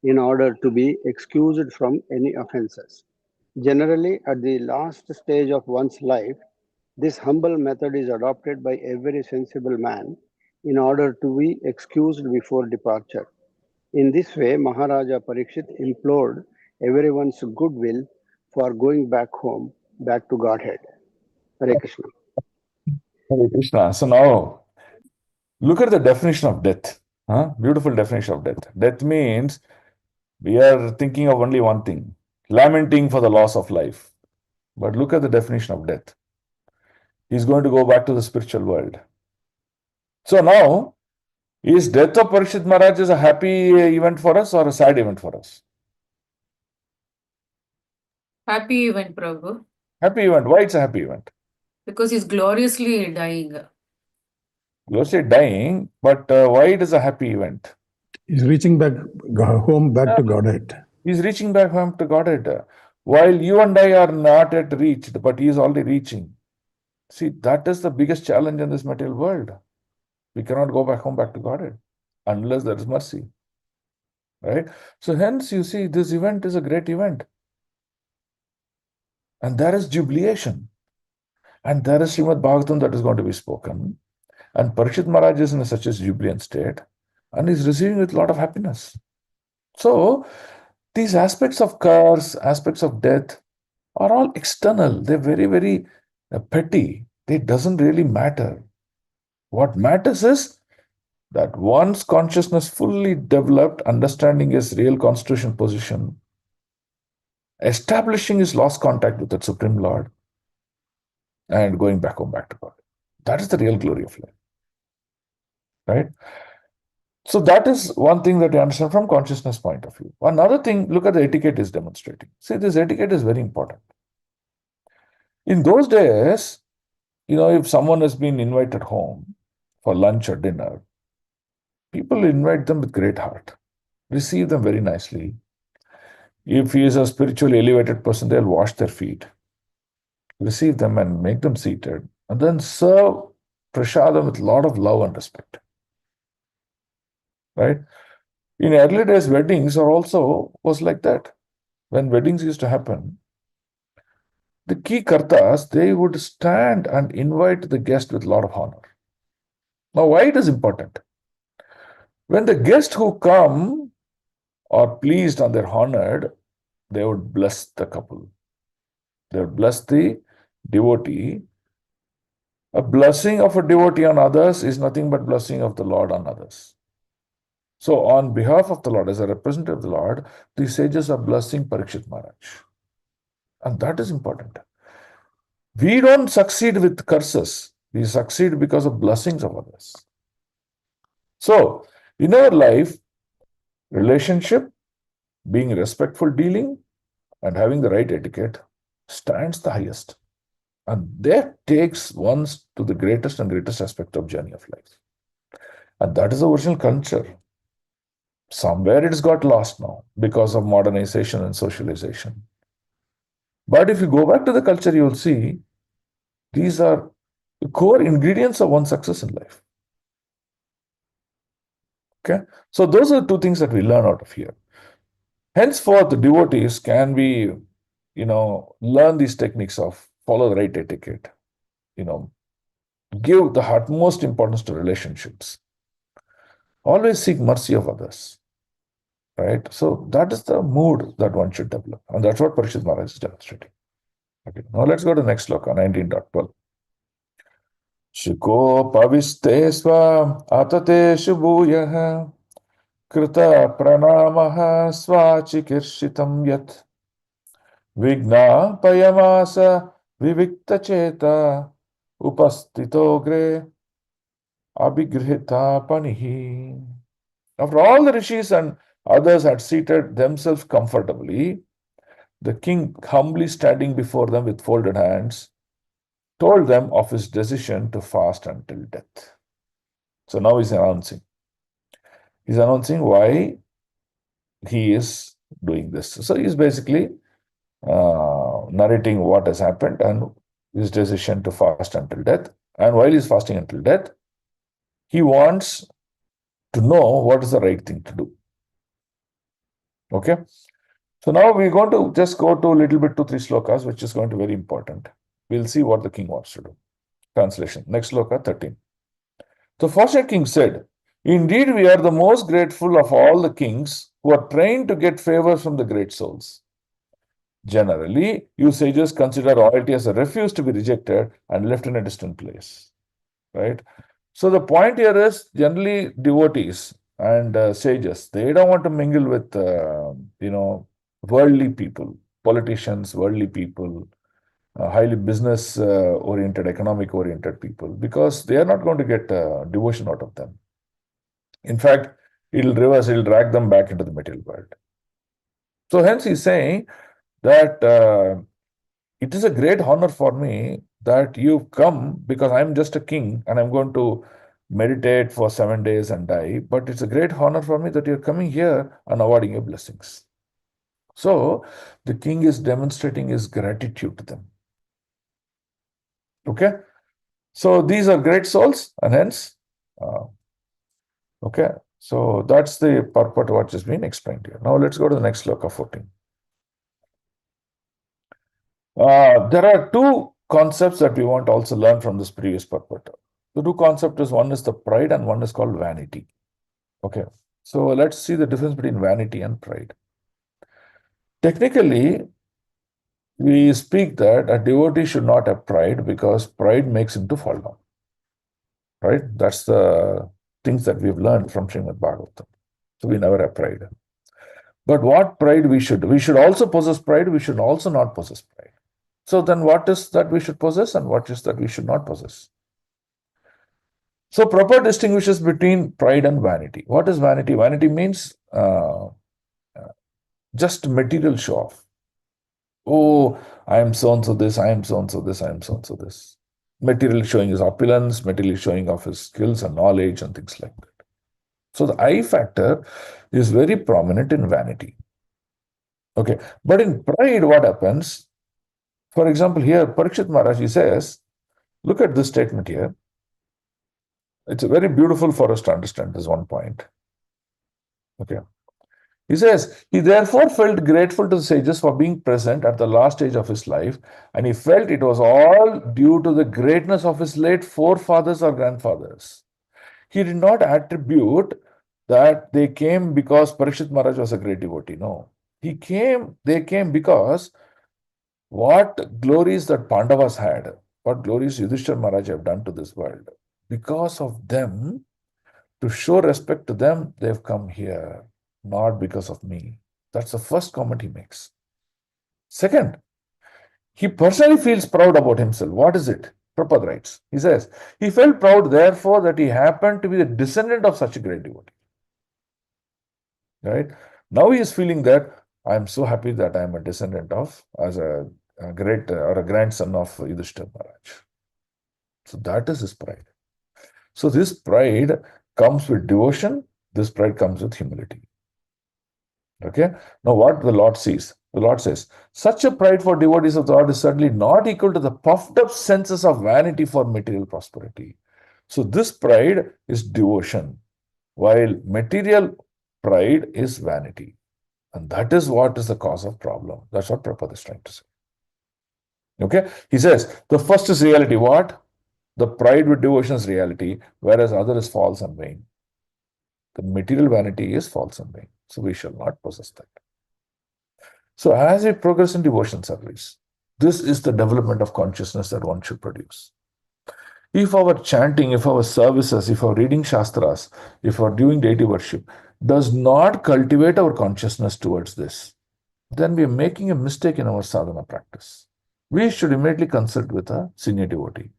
in order to be excused from any offenses. Generally, at the last stage of one's life, this humble method is adopted by every sensible man in order to be excused before departure. In this way, Maharaja Parikshit implored everyone's goodwill for going back home, back to Godhead. Hare Krishna. Hare Krishna. So now, look at the definition of death. Beautiful definition of death. Death means we are thinking of only one thing, lamenting for the loss of life. But look at the definition of death. He's going to go back to the spiritual world. So now, is death of Parikshit Maharaj is a happy event for us or a sad event for us? Happy event, Prabhu. Happy event. Why it's a happy event? Because he's gloriously dying. You say dying, but why it is a happy event? He's reaching back home, back to Godhead. He's reaching back home to Godhead. While you and I are not yet reached, but he is already reaching. See, that is the biggest challenge in this material world. We cannot go back home, back to Godhead, unless there is mercy. Right? So hence, you see, this event is a great event. And there is jubilation. And there is Srimad Bhagavatham that is going to be spoken. And Parikshit Maharaj is in such a jubilant state. And is receiving with a lot of happiness. So, these aspects of curse, aspects of death are all external. They're very, very petty. It doesn't really matter. What matters is that once consciousness fully developed, understanding his real constitution position, establishing his lost contact with the Supreme Lord, and going back home, back to God. That is the real glory of life. Right? So that is one thing that you understand from consciousness point of view. Another thing, look at the etiquette is demonstrating. See, this etiquette is very important. In those days, if someone has been invited home for lunch or dinner, people invite them with great heart, receive them very nicely. If he is a spiritually elevated person, they'll wash their feet, receive them and make them seated, and then serve prasadam with a lot of love and respect. Right? In early days, weddings was like that. When weddings used to happen, the key kartas, they would stand and invite the guest with a lot of honor. Now, why it is important? When the guests who come are pleased and they're honored, they would bless the couple. They would bless the devotee. A blessing of a devotee on others is nothing but blessing of the Lord on others. So, on behalf of the Lord, as a representative of the Lord, the sages are blessing Parikshit Maharaj. And that is important. We don't succeed with curses. We succeed because of blessings of others. So, in our life, relationship, being respectful dealing, and having the right etiquette stands the highest. And that takes one to the greatest and greatest aspect of journey of life. And that is the original culture. Somewhere it has got lost now because of modernization and socialization. But if you go back to the culture, you will see these are the core ingredients of one's success in life. Okay? So those are the two things that we learn out of here. Henceforth, the devotees can be, learn these techniques of follow the right etiquette, give the utmost importance to relationships. Always seek mercy of others. Right? So that is the mood that one should develop. And that's what Parikshit Maharaj is demonstrating. Okay. Now let's go to the next sloka, 19.12. Shiko paviste sva atate shubhuyah krita pranamaha svachikirshitam yat vigna payamasa vivikta cheta upastito gre abhigrihita panihi. After all the rishis and others had seated themselves comfortably, the king, humbly standing before them with folded hands, told them of his decision to fast until death. So now he's announcing. He's announcing why he is doing this. So he's basically narrating what has happened and his decision to fast until death. And while he's fasting until death, he wants to know what is the right thing to do. Okay? So now we're going to just go to a little bit 2-3 slokas, which is going to be very important. We'll see what the king wants to do. Translation. Next sloka, 13. The fortunate king said, "Indeed, we are the most grateful of all the kings who are trained to get favors from the great souls. Generally, you sages consider royalty as a refuse to be rejected and left in a distant place." Right? So the point here is generally devotees and sages, they don't want to mingle with, worldly people, politicians, worldly people, highly business-oriented, economic-oriented people, because they are not going to get devotion out of them. In fact, it'll drag them back into the material world. So hence he's saying, that it is a great honor for me that you've come, because I'm just a king and I'm going to meditate for 7 days and die. But it's a great honor for me that you're coming here and awarding your blessings. So the king is demonstrating his gratitude to them. Okay. So these are great souls, and hence, okay. So that's the purport what has been explained here. Now let's go to the next sloka 14. There are two concepts that we want to also learn from this previous purport. The two concepts is, one is the pride and one is called vanity. Okay. So let's see the difference between vanity and pride. Technically, we speak that a devotee should not have pride because pride makes him to fall down. Right? That's the things that we've learned from Srimad Bhagavatham. So we never have pride. But what pride we should? We should also possess pride. We should also not possess pride. So then what is that we should possess and what is that we should not possess? So Prabhupada distinguishes between pride and vanity. What is vanity? Vanity means just material show off. Oh, I am so-and-so this, I am so-and-so this, I am so-and-so this. Material showing his opulence, material showing of his skills and knowledge and things like that. So the I factor is very prominent in vanity. Okay, but in pride, what happens? For example, here, Parikshit Maharaj, he says, look at this statement here. It's very beautiful for us to understand this one point. Okay. He says, he therefore felt grateful to the sages for being present at the last stage of his life, and he felt it was all due to the greatness of his late forefathers or grandfathers. He did not attribute that they came because Parikshit Maharaj was a great devotee. No. They came because what glories that Pandavas had, what glories Yudhishthira Maharaj have done to this world. Because of them, to show respect to them, they've come here, not because of me. That's the first comment he makes. Second, he personally feels proud about himself. What is it? Prabhupada writes. He says, he felt proud, therefore, that he happened to be the descendant of such a great devotee. Right? Now he is feeling that I am so happy that I am a descendant of, as a great or a grandson of Yudhishthira Maharaj. So that is his pride. So this pride comes with devotion. This pride comes with humility. Okay. Now what the Lord sees? The Lord says, such a pride for devotees of the Lord is certainly not equal to the puffed up senses of vanity for material prosperity. So this pride is devotion, while material pride is vanity. And that is what is the cause of problem. That's what Prabhupada is trying to say. Okay. He says, the first is reality. What? The pride with devotion is reality, whereas other is false and vain. The material vanity is false and vain. So we shall not possess that. So as we progress in devotion service, this is the development of consciousness that one should produce. If our chanting, if our services, if our reading Shastras, if our doing deity worship does not cultivate our consciousness towards this, then we are making a mistake in our sadhana practice. We should immediately consult with a senior devotee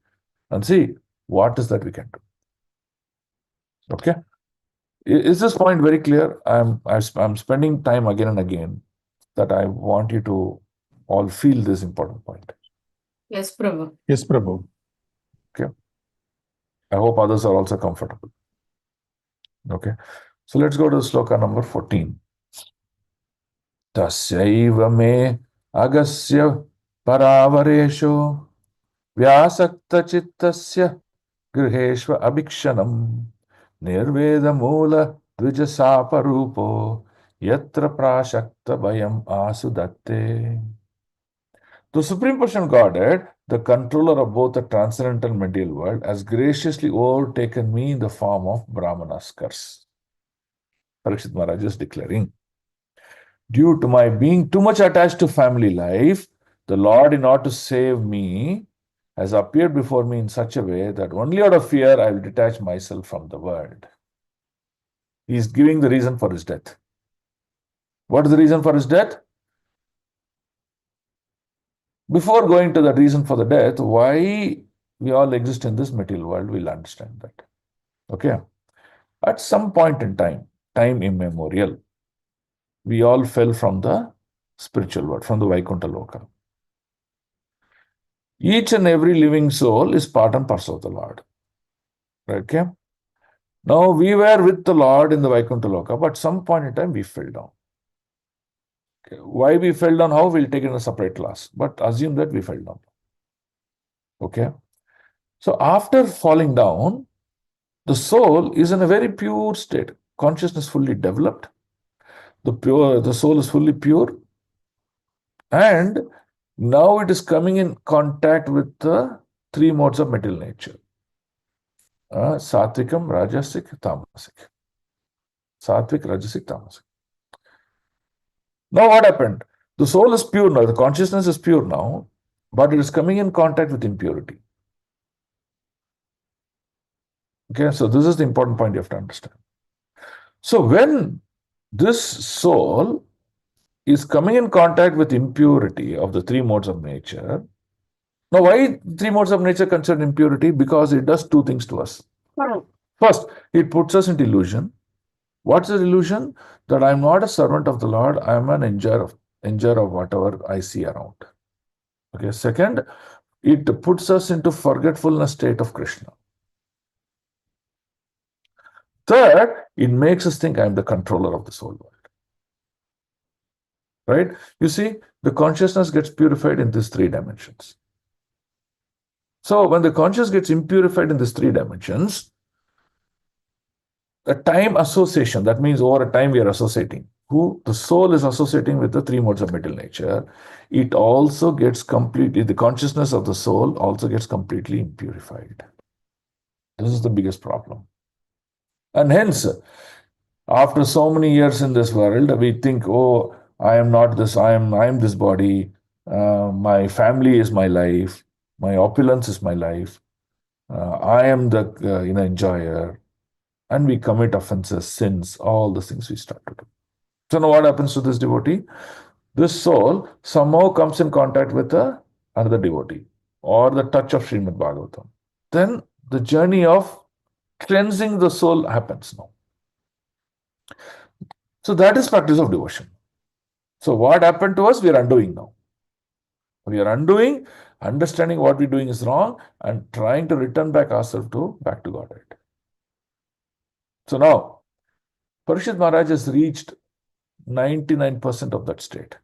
and see what is that we can do. Okay? Is this point very clear? I'm spending time again and again that I want you to all feel this important point. Yes, Prabhu. Yes, Prabhu. Okay. I hope others are also comfortable. Okay. So let's go to sloka number 14. Tasyaiva me agasya paravaresho vyasakta chittasya griheshva abhikshanam nirveda mula dvijasapa rupo yatra prashakta bayam asudatte. The Supreme Personal Godhead, the controller of both the transcendental and material world, has graciously overtaken me in the form of Brahmana's curse. Parikshit Maharaj is declaring, due to my being too much attached to family life, the Lord, in order to save me, has appeared before me in such a way that only out of fear I will detach myself from the world. He is giving the reason for his death. What is the reason for his death? Before going to the reason for the death, why we all exist in this material world, we'll understand that. Okay. At some point in time, time immemorial, we all fell from the spiritual world, from the Vaikuntha Loka. Each and every living soul is part and parcel of the Lord. Okay? Now, we were with the Lord in the Vaikuntha Loka, but some point in time we fell down. Okay. Why we fell down, how, we'll take it in a separate class. But assume that we fell down. Okay? So, after falling down, the soul is in a very pure state. Consciousness fully developed. The soul is fully pure. And now it is coming in contact with the three modes of material nature. Satvikam, Rajasic, Tamasic. Satvik, Rajasic, Tamasic. Now what happened? The soul is pure now, the consciousness is pure now, but it is coming in contact with impurity. Okay, so this is the important point you have to understand. So when this soul is coming in contact with impurity of the three modes of nature, now why three modes of nature considered impurity? Because it does two things to us. First, it puts us into illusion. What's the illusion? That I'm not a servant of the Lord, I'm an enjoyer of whatever I see around. Okay. Second, it puts us into forgetfulness state of Krishna. Third, it makes us think I'm the controller of this whole world. Right? You see, the consciousness gets purified in these three dimensions. So when the consciousness gets impurified in these three dimensions, the time association, that means over a time we are associating, who the soul is associating with the three modes of material nature, it also gets completely, the consciousness of the soul also gets completely impurified. This is the biggest problem. And hence, after so many years in this world, we think, oh, I am not this, I am this body, my family is my life, my opulence is my life, I am the enjoyer. And we commit offenses, sins, all the things we start to do. So now what happens to this devotee? This soul somehow comes in contact with another devotee or the touch of Srimad Bhagavatam. Then the journey of cleansing the soul happens now. So that is practice of devotion. So what happened to us, we are undoing now. We are undoing, understanding what we're doing is wrong and trying to return back ourselves back to Godhead. So now, Parishit Maharaj has reached 99% of that state.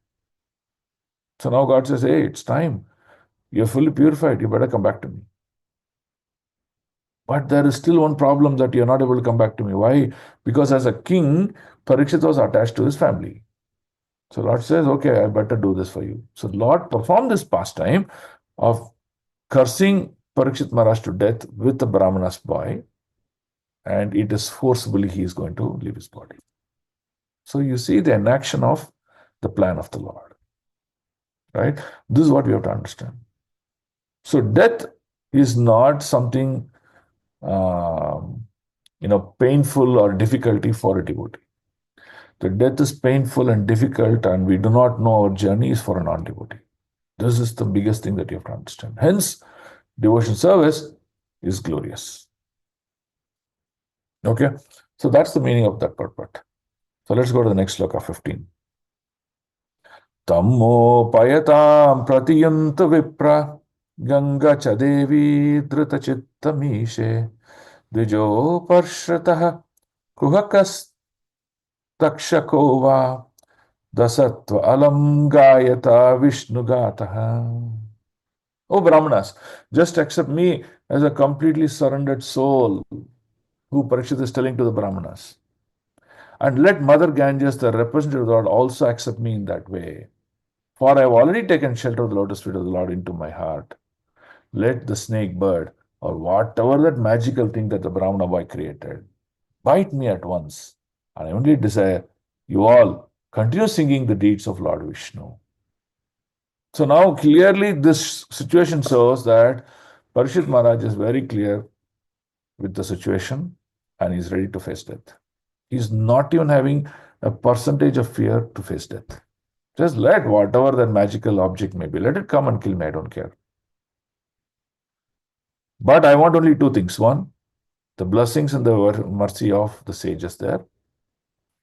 So now God says, hey, it's time. You're fully purified. You better come back to me. But there is still one problem that you're not able to come back to me. Why? Because as a king, Parikshit was attached to his family. So Lord says, okay, I better do this for you. So Lord performed this pastime of cursing Parikshit Maharaj to death with the Brahmana's boy. And it is forcibly he is going to leave his body. So you see the inaction of the plan of the Lord. Right? This is what we have to understand. So death is not something painful or difficulty for a devotee. The death is painful and difficult, and we do not know our journey is for a non-devotee. This is the biggest thing that you have to understand. Hence, devotion service is glorious. Okay, so that's the meaning of that purport. So let's go to the next sloka 15. Tammo payatam pratiyanta vipra ganga chadevi drita chittamishe Dvijo parshratah kuhakas takshakova dasatva alam gayata vishnugataha. Oh Brahmanas, just accept me as a completely surrendered soul, who Parikshit is telling to the Brahmanas. And let Mother Ganges, the representative of the Lord, also accept me in that way. For I have already taken shelter of the lotus feet of the Lord into my heart. Let the snake bird, or whatever that magical thing that the Brahmana boy created, bite me at once. And I only desire you all continue singing the deeds of Lord Vishnu. So now clearly this situation shows that Parishit Maharaj is very clear with the situation and he's ready to face death. He's not even having a percentage of fear to face death. Just let whatever that magical object may be, let it come and kill me, I don't care. But I want only two things. One, the blessings and the mercy of the sages there.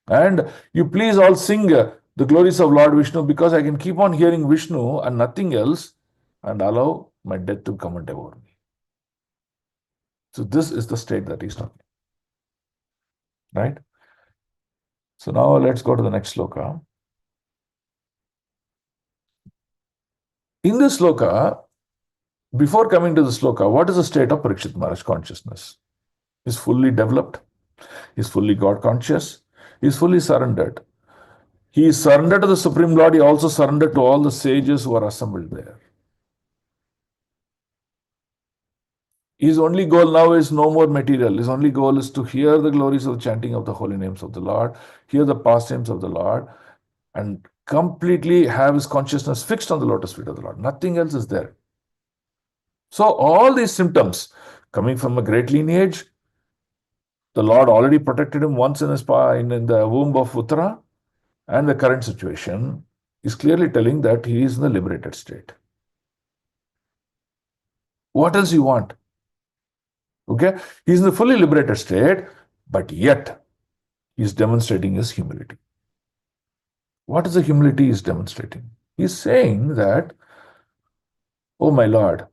And you please all sing the the glories of Lord Vishnu, because I can keep on hearing Vishnu and nothing else and allow my death to come and devour me. So this is the state that he's talking. Right? So now let's go to the next sloka. In this sloka, before coming to the sloka, what is the state of Parikshit Maharaj consciousness? He's fully developed. He's fully God conscious. He's fully surrendered. He is surrendered to the Supreme Lord. He also surrendered to all the sages who are assembled there. His only goal now is no more material. His only goal is to hear the glories of the chanting of the holy names of the Lord, hear the pastimes of the Lord, and completely have his consciousness fixed on the lotus feet of the Lord. Nothing else is there. So all these symptoms coming from a great lineage, the Lord already protected him once in the womb of Uttara, and the current situation is clearly telling that he is in the liberated state. What else you want? Okay, he is in the fully liberated state, but yet he is demonstrating his humility. What is the humility he is demonstrating? He is saying that, oh my Lord,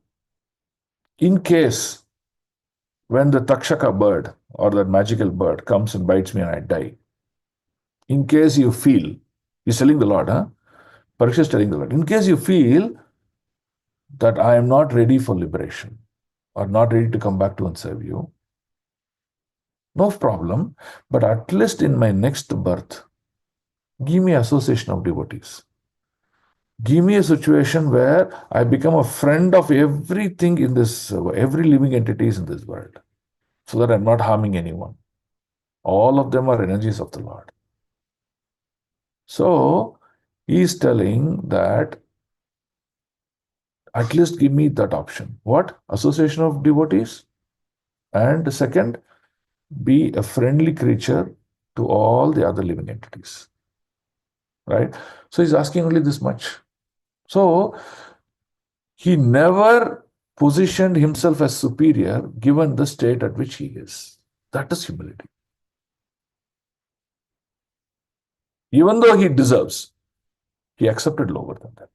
in case when the Takshaka bird or that magical bird comes and bites me and I die, in case you feel, he's telling the Lord, Parikshit is telling the Lord, in case you feel that I am not ready for liberation or not ready to come back to and serve you, no problem, but at least in my next birth, give me association of devotees. Give me a situation where I become a friend of everything in this, every living entities in this world, so that I'm not harming anyone. All of them are energies of the Lord. So, he is telling that at least give me that option. What? Association of devotees. And second, be a friendly creature to all the other living entities. Right? So, he's asking only this much. So, he never positioned himself as superior given the state at which he is. That is humility. Even though he deserves, he accepted lower than that.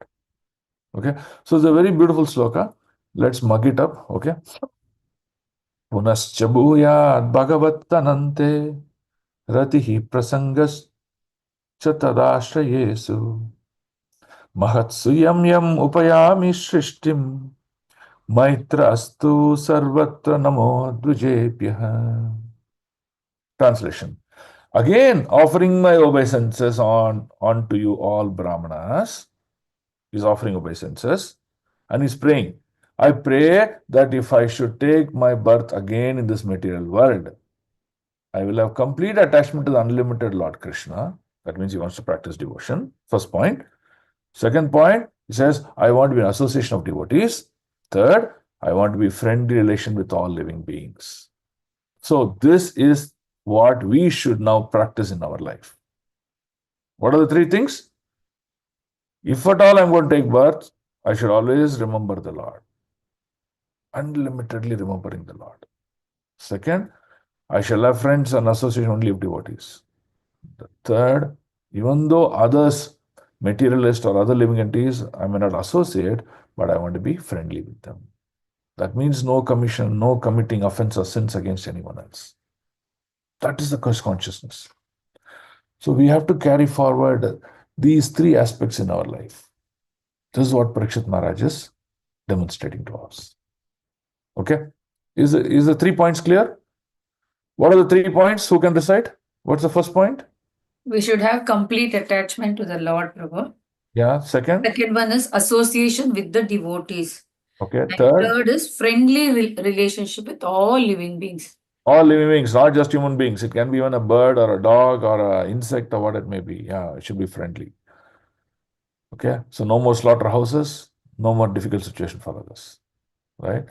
Okay, so it's a very beautiful sloka. Let's mug it up. Okay. Punascha bhuyat bhagavattanante ratihi prasangas tadashrayesu mahatsu yam yam upayami shrishtim maitra astu sarvatra namo dvijebhyah. Translation. Again, offering my obeisances to you all Brahmanas. He's offering obeisances and he's praying. I pray that if I should take my birth again in this material world, I will have complete attachment to the unlimited Lord Krishna. That means he wants to practice devotion. First point. Second point, he says, I want to be in association of devotees. Third, I want to be friendly relation with all living beings. So this is what we should now practice in our life. What are the three things? If at all I'm going to take birth, I should always remember the Lord. Unlimitedly remembering the Lord. Second, I shall have friends and association only of devotees. The third, even though others, materialist or other living entities, I may not associate, but I want to be friendly with them. That means no committing offense or sins against anyone else. That is the consciousness. So we have to carry forward these three aspects in our life. This is what Parikshit Maharaj is demonstrating to us. Okay? Is the 3 points clear? What are the 3 points? Who can decide? What's the first point? We should have complete attachment to the Lord, Prabhu. Yeah. Second? Second one is association with the devotees. Okay. And Third? third is friendly relationship with all living beings. All living beings, not just human beings. It can be even a bird or a dog or an insect or what it may be. Yeah, it should be friendly. Okay. So no more slaughterhouses, no more difficult situation for others. Right?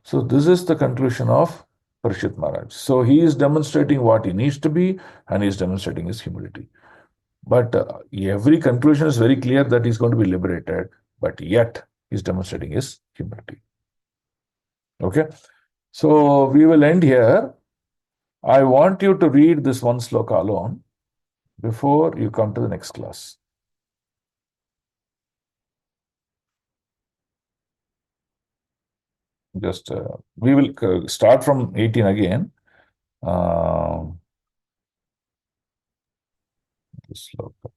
So this is the conclusion of Parikshit Maharaj. So he is demonstrating what he needs to be and he is demonstrating his humility. But every conclusion is very clear that he's going to be liberated, but yet he's demonstrating his humility. Okay. So we will end here. I want you to read this one sloka alone before you come to the next class. Just we will start from 18 again. This sloka.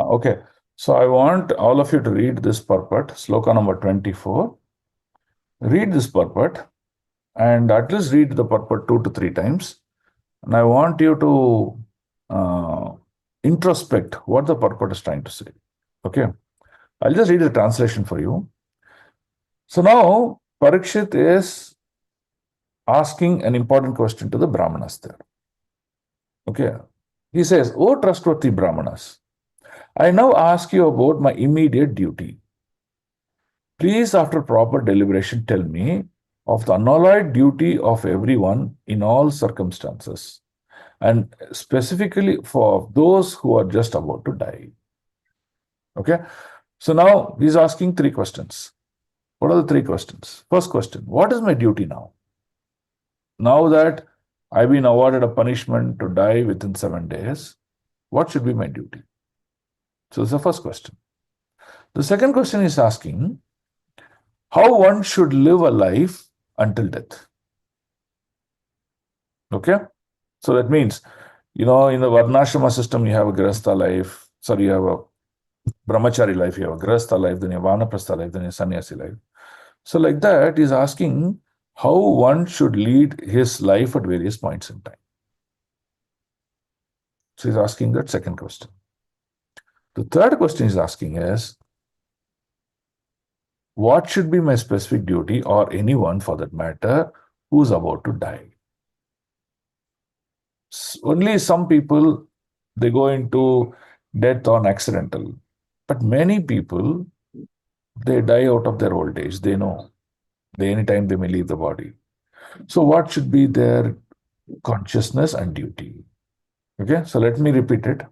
Okay, so I want all of you to read this purport, sloka number 24. Read this purport and at least read the purport 2 to 3 times. And I want you to introspect what the purport is trying to say. Okay, I'll just read the translation for you. So now Parikshit is asking an important question to the Brahmanas there. Okay, he says, "O trustworthy Brahmanas, I now ask you about my immediate duty. Please, after proper deliberation, tell me of the unalloyed duty of everyone in all circumstances, and specifically for those who are just about to die." Okay, so now he's asking 3 questions. What are the 3 questions? First question, what is my duty now? Now that I've been awarded a punishment to die within 7 days, what should be my duty? So that's the first question. The second question is asking how one should live a life until death. Okay, so that means, in the Varnashrama system, you have a Grihastha life. Sorry, you have a Brahmachari life, you have a Grihastha life, then you have Vanaprastha life, then you have Sannyasi life. So like that, he's asking how one should lead his life at various points in time. So he's asking that second question. The third question he's asking is, what should be my specific duty, or anyone for that matter, who's about to die? Only some people, they go into death on accidental. But many people, they die out of their old age. They know. Anytime they may leave the body. So what should be their consciousness and duty? Okay, so let me repeat it.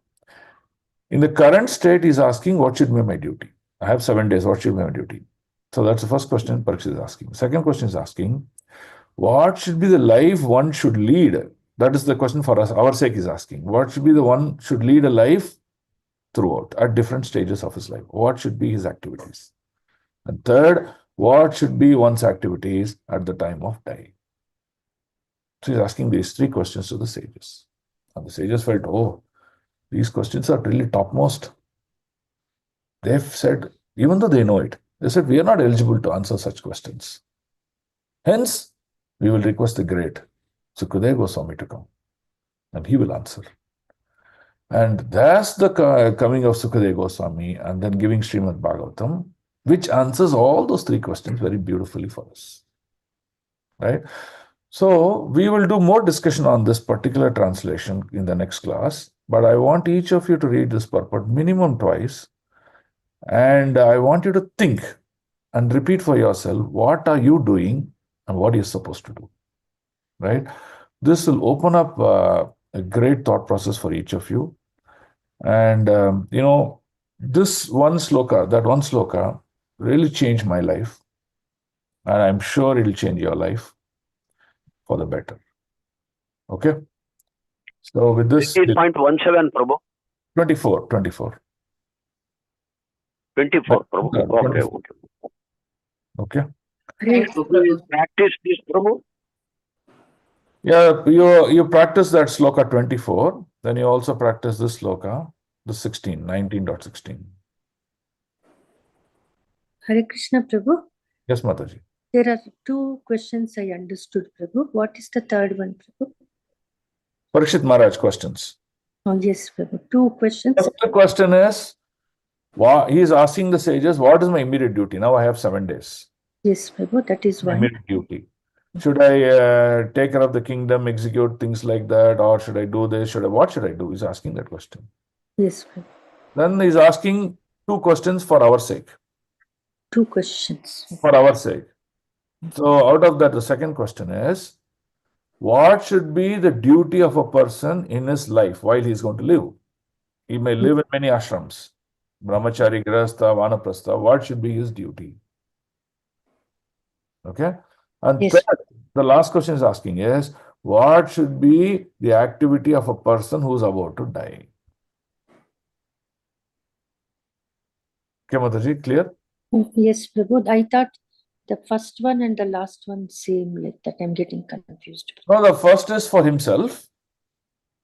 In the current state, he's asking, what should be my duty? I have 7 days, what should be my duty? So that's the first question Parikshit is asking. Second question is asking, what should be the life one should lead? That is the question for us, our sake is asking. What should be the one should lead a life throughout, at different stages of his life? What should be his activities? And third, what should be one's activities at the time of dying? So he's asking these 3 questions to the sages. And the sages felt, oh, these questions are really topmost. They've said, even though they know it, they said, we are not eligible to answer such questions. Hence, we will request the great Sukadeva Goswami to come, and he will answer. And that's the coming of Sukadeva Goswami, and then giving Srimad Bhagavatam, which answers all those 3 questions very beautifully for us. Right? So, we will do more discussion on this particular translation in the next class, but I want each of you to read this purport minimum twice, and I want you to think and repeat for yourself, what are you doing and what you're supposed to do, right? This will open up a great thought process for each of you. And, this one sloka really changed my life. And I'm sure it'll change your life for the better. Okay? So with this... 3.17, Prabhu. 24. 24, Prabhu. Okay. You practice this, Prabhu? Yeah, you practice that sloka 24, then you also practice this sloka, the 19.16. Hare Krishna, Prabhu. Yes, Mataji. There are 2 questions I understood, Prabhu. What is the third one, Prabhu? Parikshit Maharaj questions. Oh, yes, Prabhu. 2 questions. The question is, he is asking the sages, what is my immediate duty? Now I have 7 days. Yes, Prabhu, that is one. Immediate duty. Should I take care of the kingdom, execute things like that, or should I do this? What should I do? He's asking that question. Yes, Prabhu. Then he's asking 2 questions for our sake. 2 questions. For our sake. So out of that, the second question is, What should be the duty of a person in his life while he is going to live? He may live in many ashrams, brahmachari, grihastha, vanaprastha. What should be his duty? Okay. And Yes. third, the last question is asking is, what should be the activity of a person who is about to die? Okay, Mataji, clear? Yes, Prabhu. I thought the first one and the last one same like that. I'm getting confused. No, the first is for himself,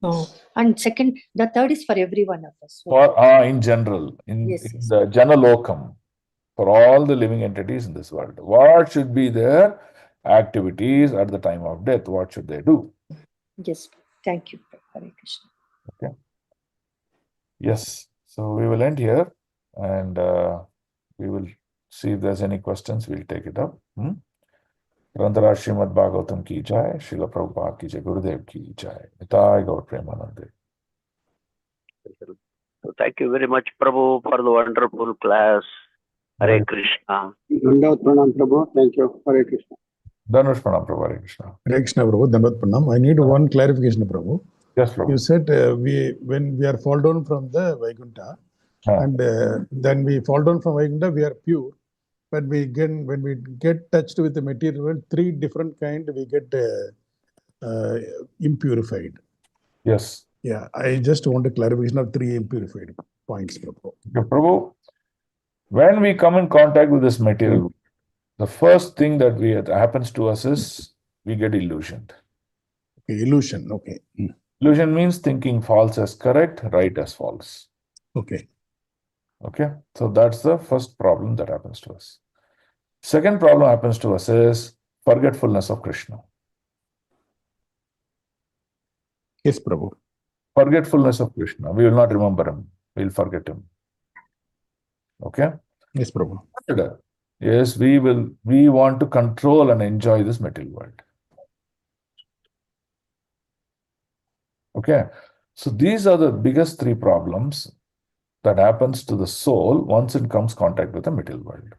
Oh, and second, the third is for every one of us. for in general, in Yes, yes. the Janalokam, for all the living entities in this world. What should be their activities at the time of death? What should they do? Yes. Thank you, Hare Krishna. Okay. Yes. So we will end here, and we will see if there's any questions. We'll take it up. Grandhara Srimad Bhagavatam ki jai, Srila Prabhupada ki jai, Gurudev ki jai. Nitai Gaur Premanande. So thank you very much, Prabhu, for the wonderful class. Hare Krishna. Dandavat Pranam Prabhu. Thank you. Hare Krishna. Dhanush Pranam Prabhu, Hare Krishna. Hare Krishna, Prabhu. Dandavat Pranam. I need one clarification, Prabhu. Yes, Prabhu. You said when we are fall down from the Vaikuntha, and then we fall down from Vaikuntha, we are pure. But when we get touched with the material world, three different kind, we get impurified. Yes. Yeah, I just want a clarification of three impurified points, Prabhu. Okay, Prabhu, when we come in contact with this material, the first thing that happens to us is we get illusioned. Okay, illusion. Okay. Illusion means thinking false as correct, right as false. Okay. Okay, so that's the first problem that happens to us. Second problem happens to us is forgetfulness of Krishna. Yes, Prabhu. Forgetfulness of Krishna. We will not remember him. We will forget him. Okay? Yes, Prabhu. Yes, we want to control and enjoy this material world. Okay? So these are the biggest three problems that happens to the soul once it comes contact with the material world.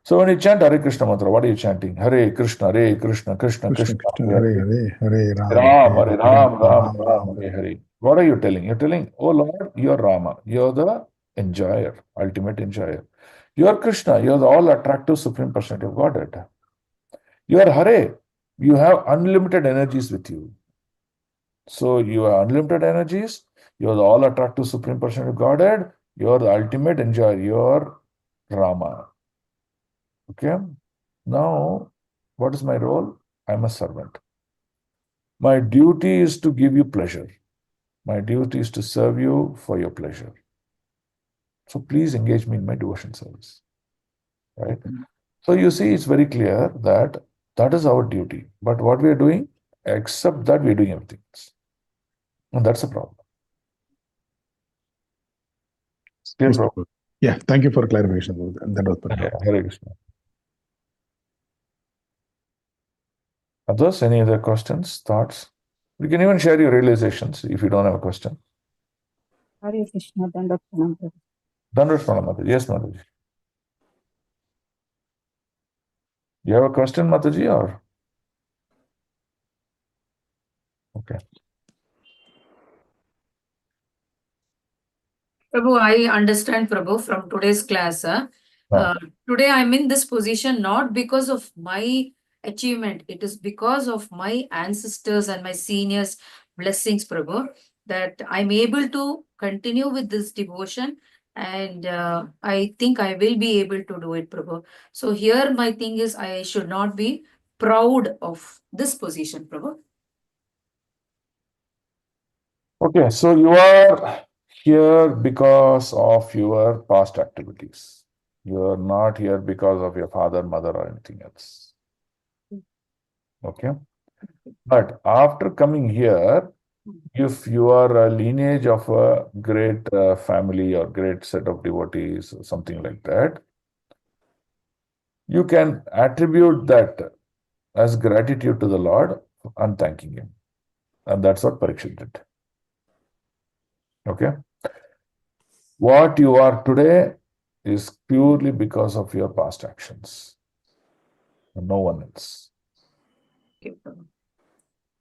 So when you chant Hare Krishna mantra, what are you chanting? Hare Krishna, Krishna, Krishna, Krishna, Hare Ram, Hare Ram, Hare Hare. What are you telling? You're telling, oh Lord, you're Rama. You're the enjoyer, ultimate enjoyer. You're Krishna. You're the all attractive Supreme Personality of Godhead. You're Hare. You have unlimited energies with you. So you have unlimited energies. You're the all attractive Supreme Personality of Godhead. You're the ultimate enjoyer. You're Rama. Okay. Now, what is my role? I'm a servant. My duty is to give you pleasure. My duty is to serve you for your pleasure. So please engage me in my devotion service. Right? So you see, it's very clear that that is our duty. But what we are doing, except that we're doing everything else. And that's a problem. Yes, Prabhu. Yeah, thank you for clarification. Hare Krishna. Others, any other questions, thoughts? You can even share your realizations if you don't have a question. Hare Krishna, Dandavat Pranam. Dandavat Pranam, Mataji. Yes, Mataji. You have a question, Mataji, or? Okay. Prabhu, I understand, Prabhu, from today's class. Today I'm in this position not because of my achievement. It is because of my ancestors and my seniors' blessings, Prabhu, that I'm able to continue with this devotion. And I think I will be able to do it, Prabhu. So here my thing is I should not be proud of this position, Prabhu. Okay, so you are here because of your past activities. You are not here because of your father, mother, or anything else. Okay? But after coming here, if you are a lineage of a great family or great set of devotees or something like that, you can attribute that as gratitude to the Lord and thanking Him. And that's what Parikshit did. Okay? What you are today is purely because of your past actions. And no one else. Okay, Prabhu.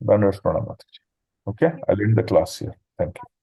Dandavat Pranam, Mataji. Okay, I'll end the class here. Thank you.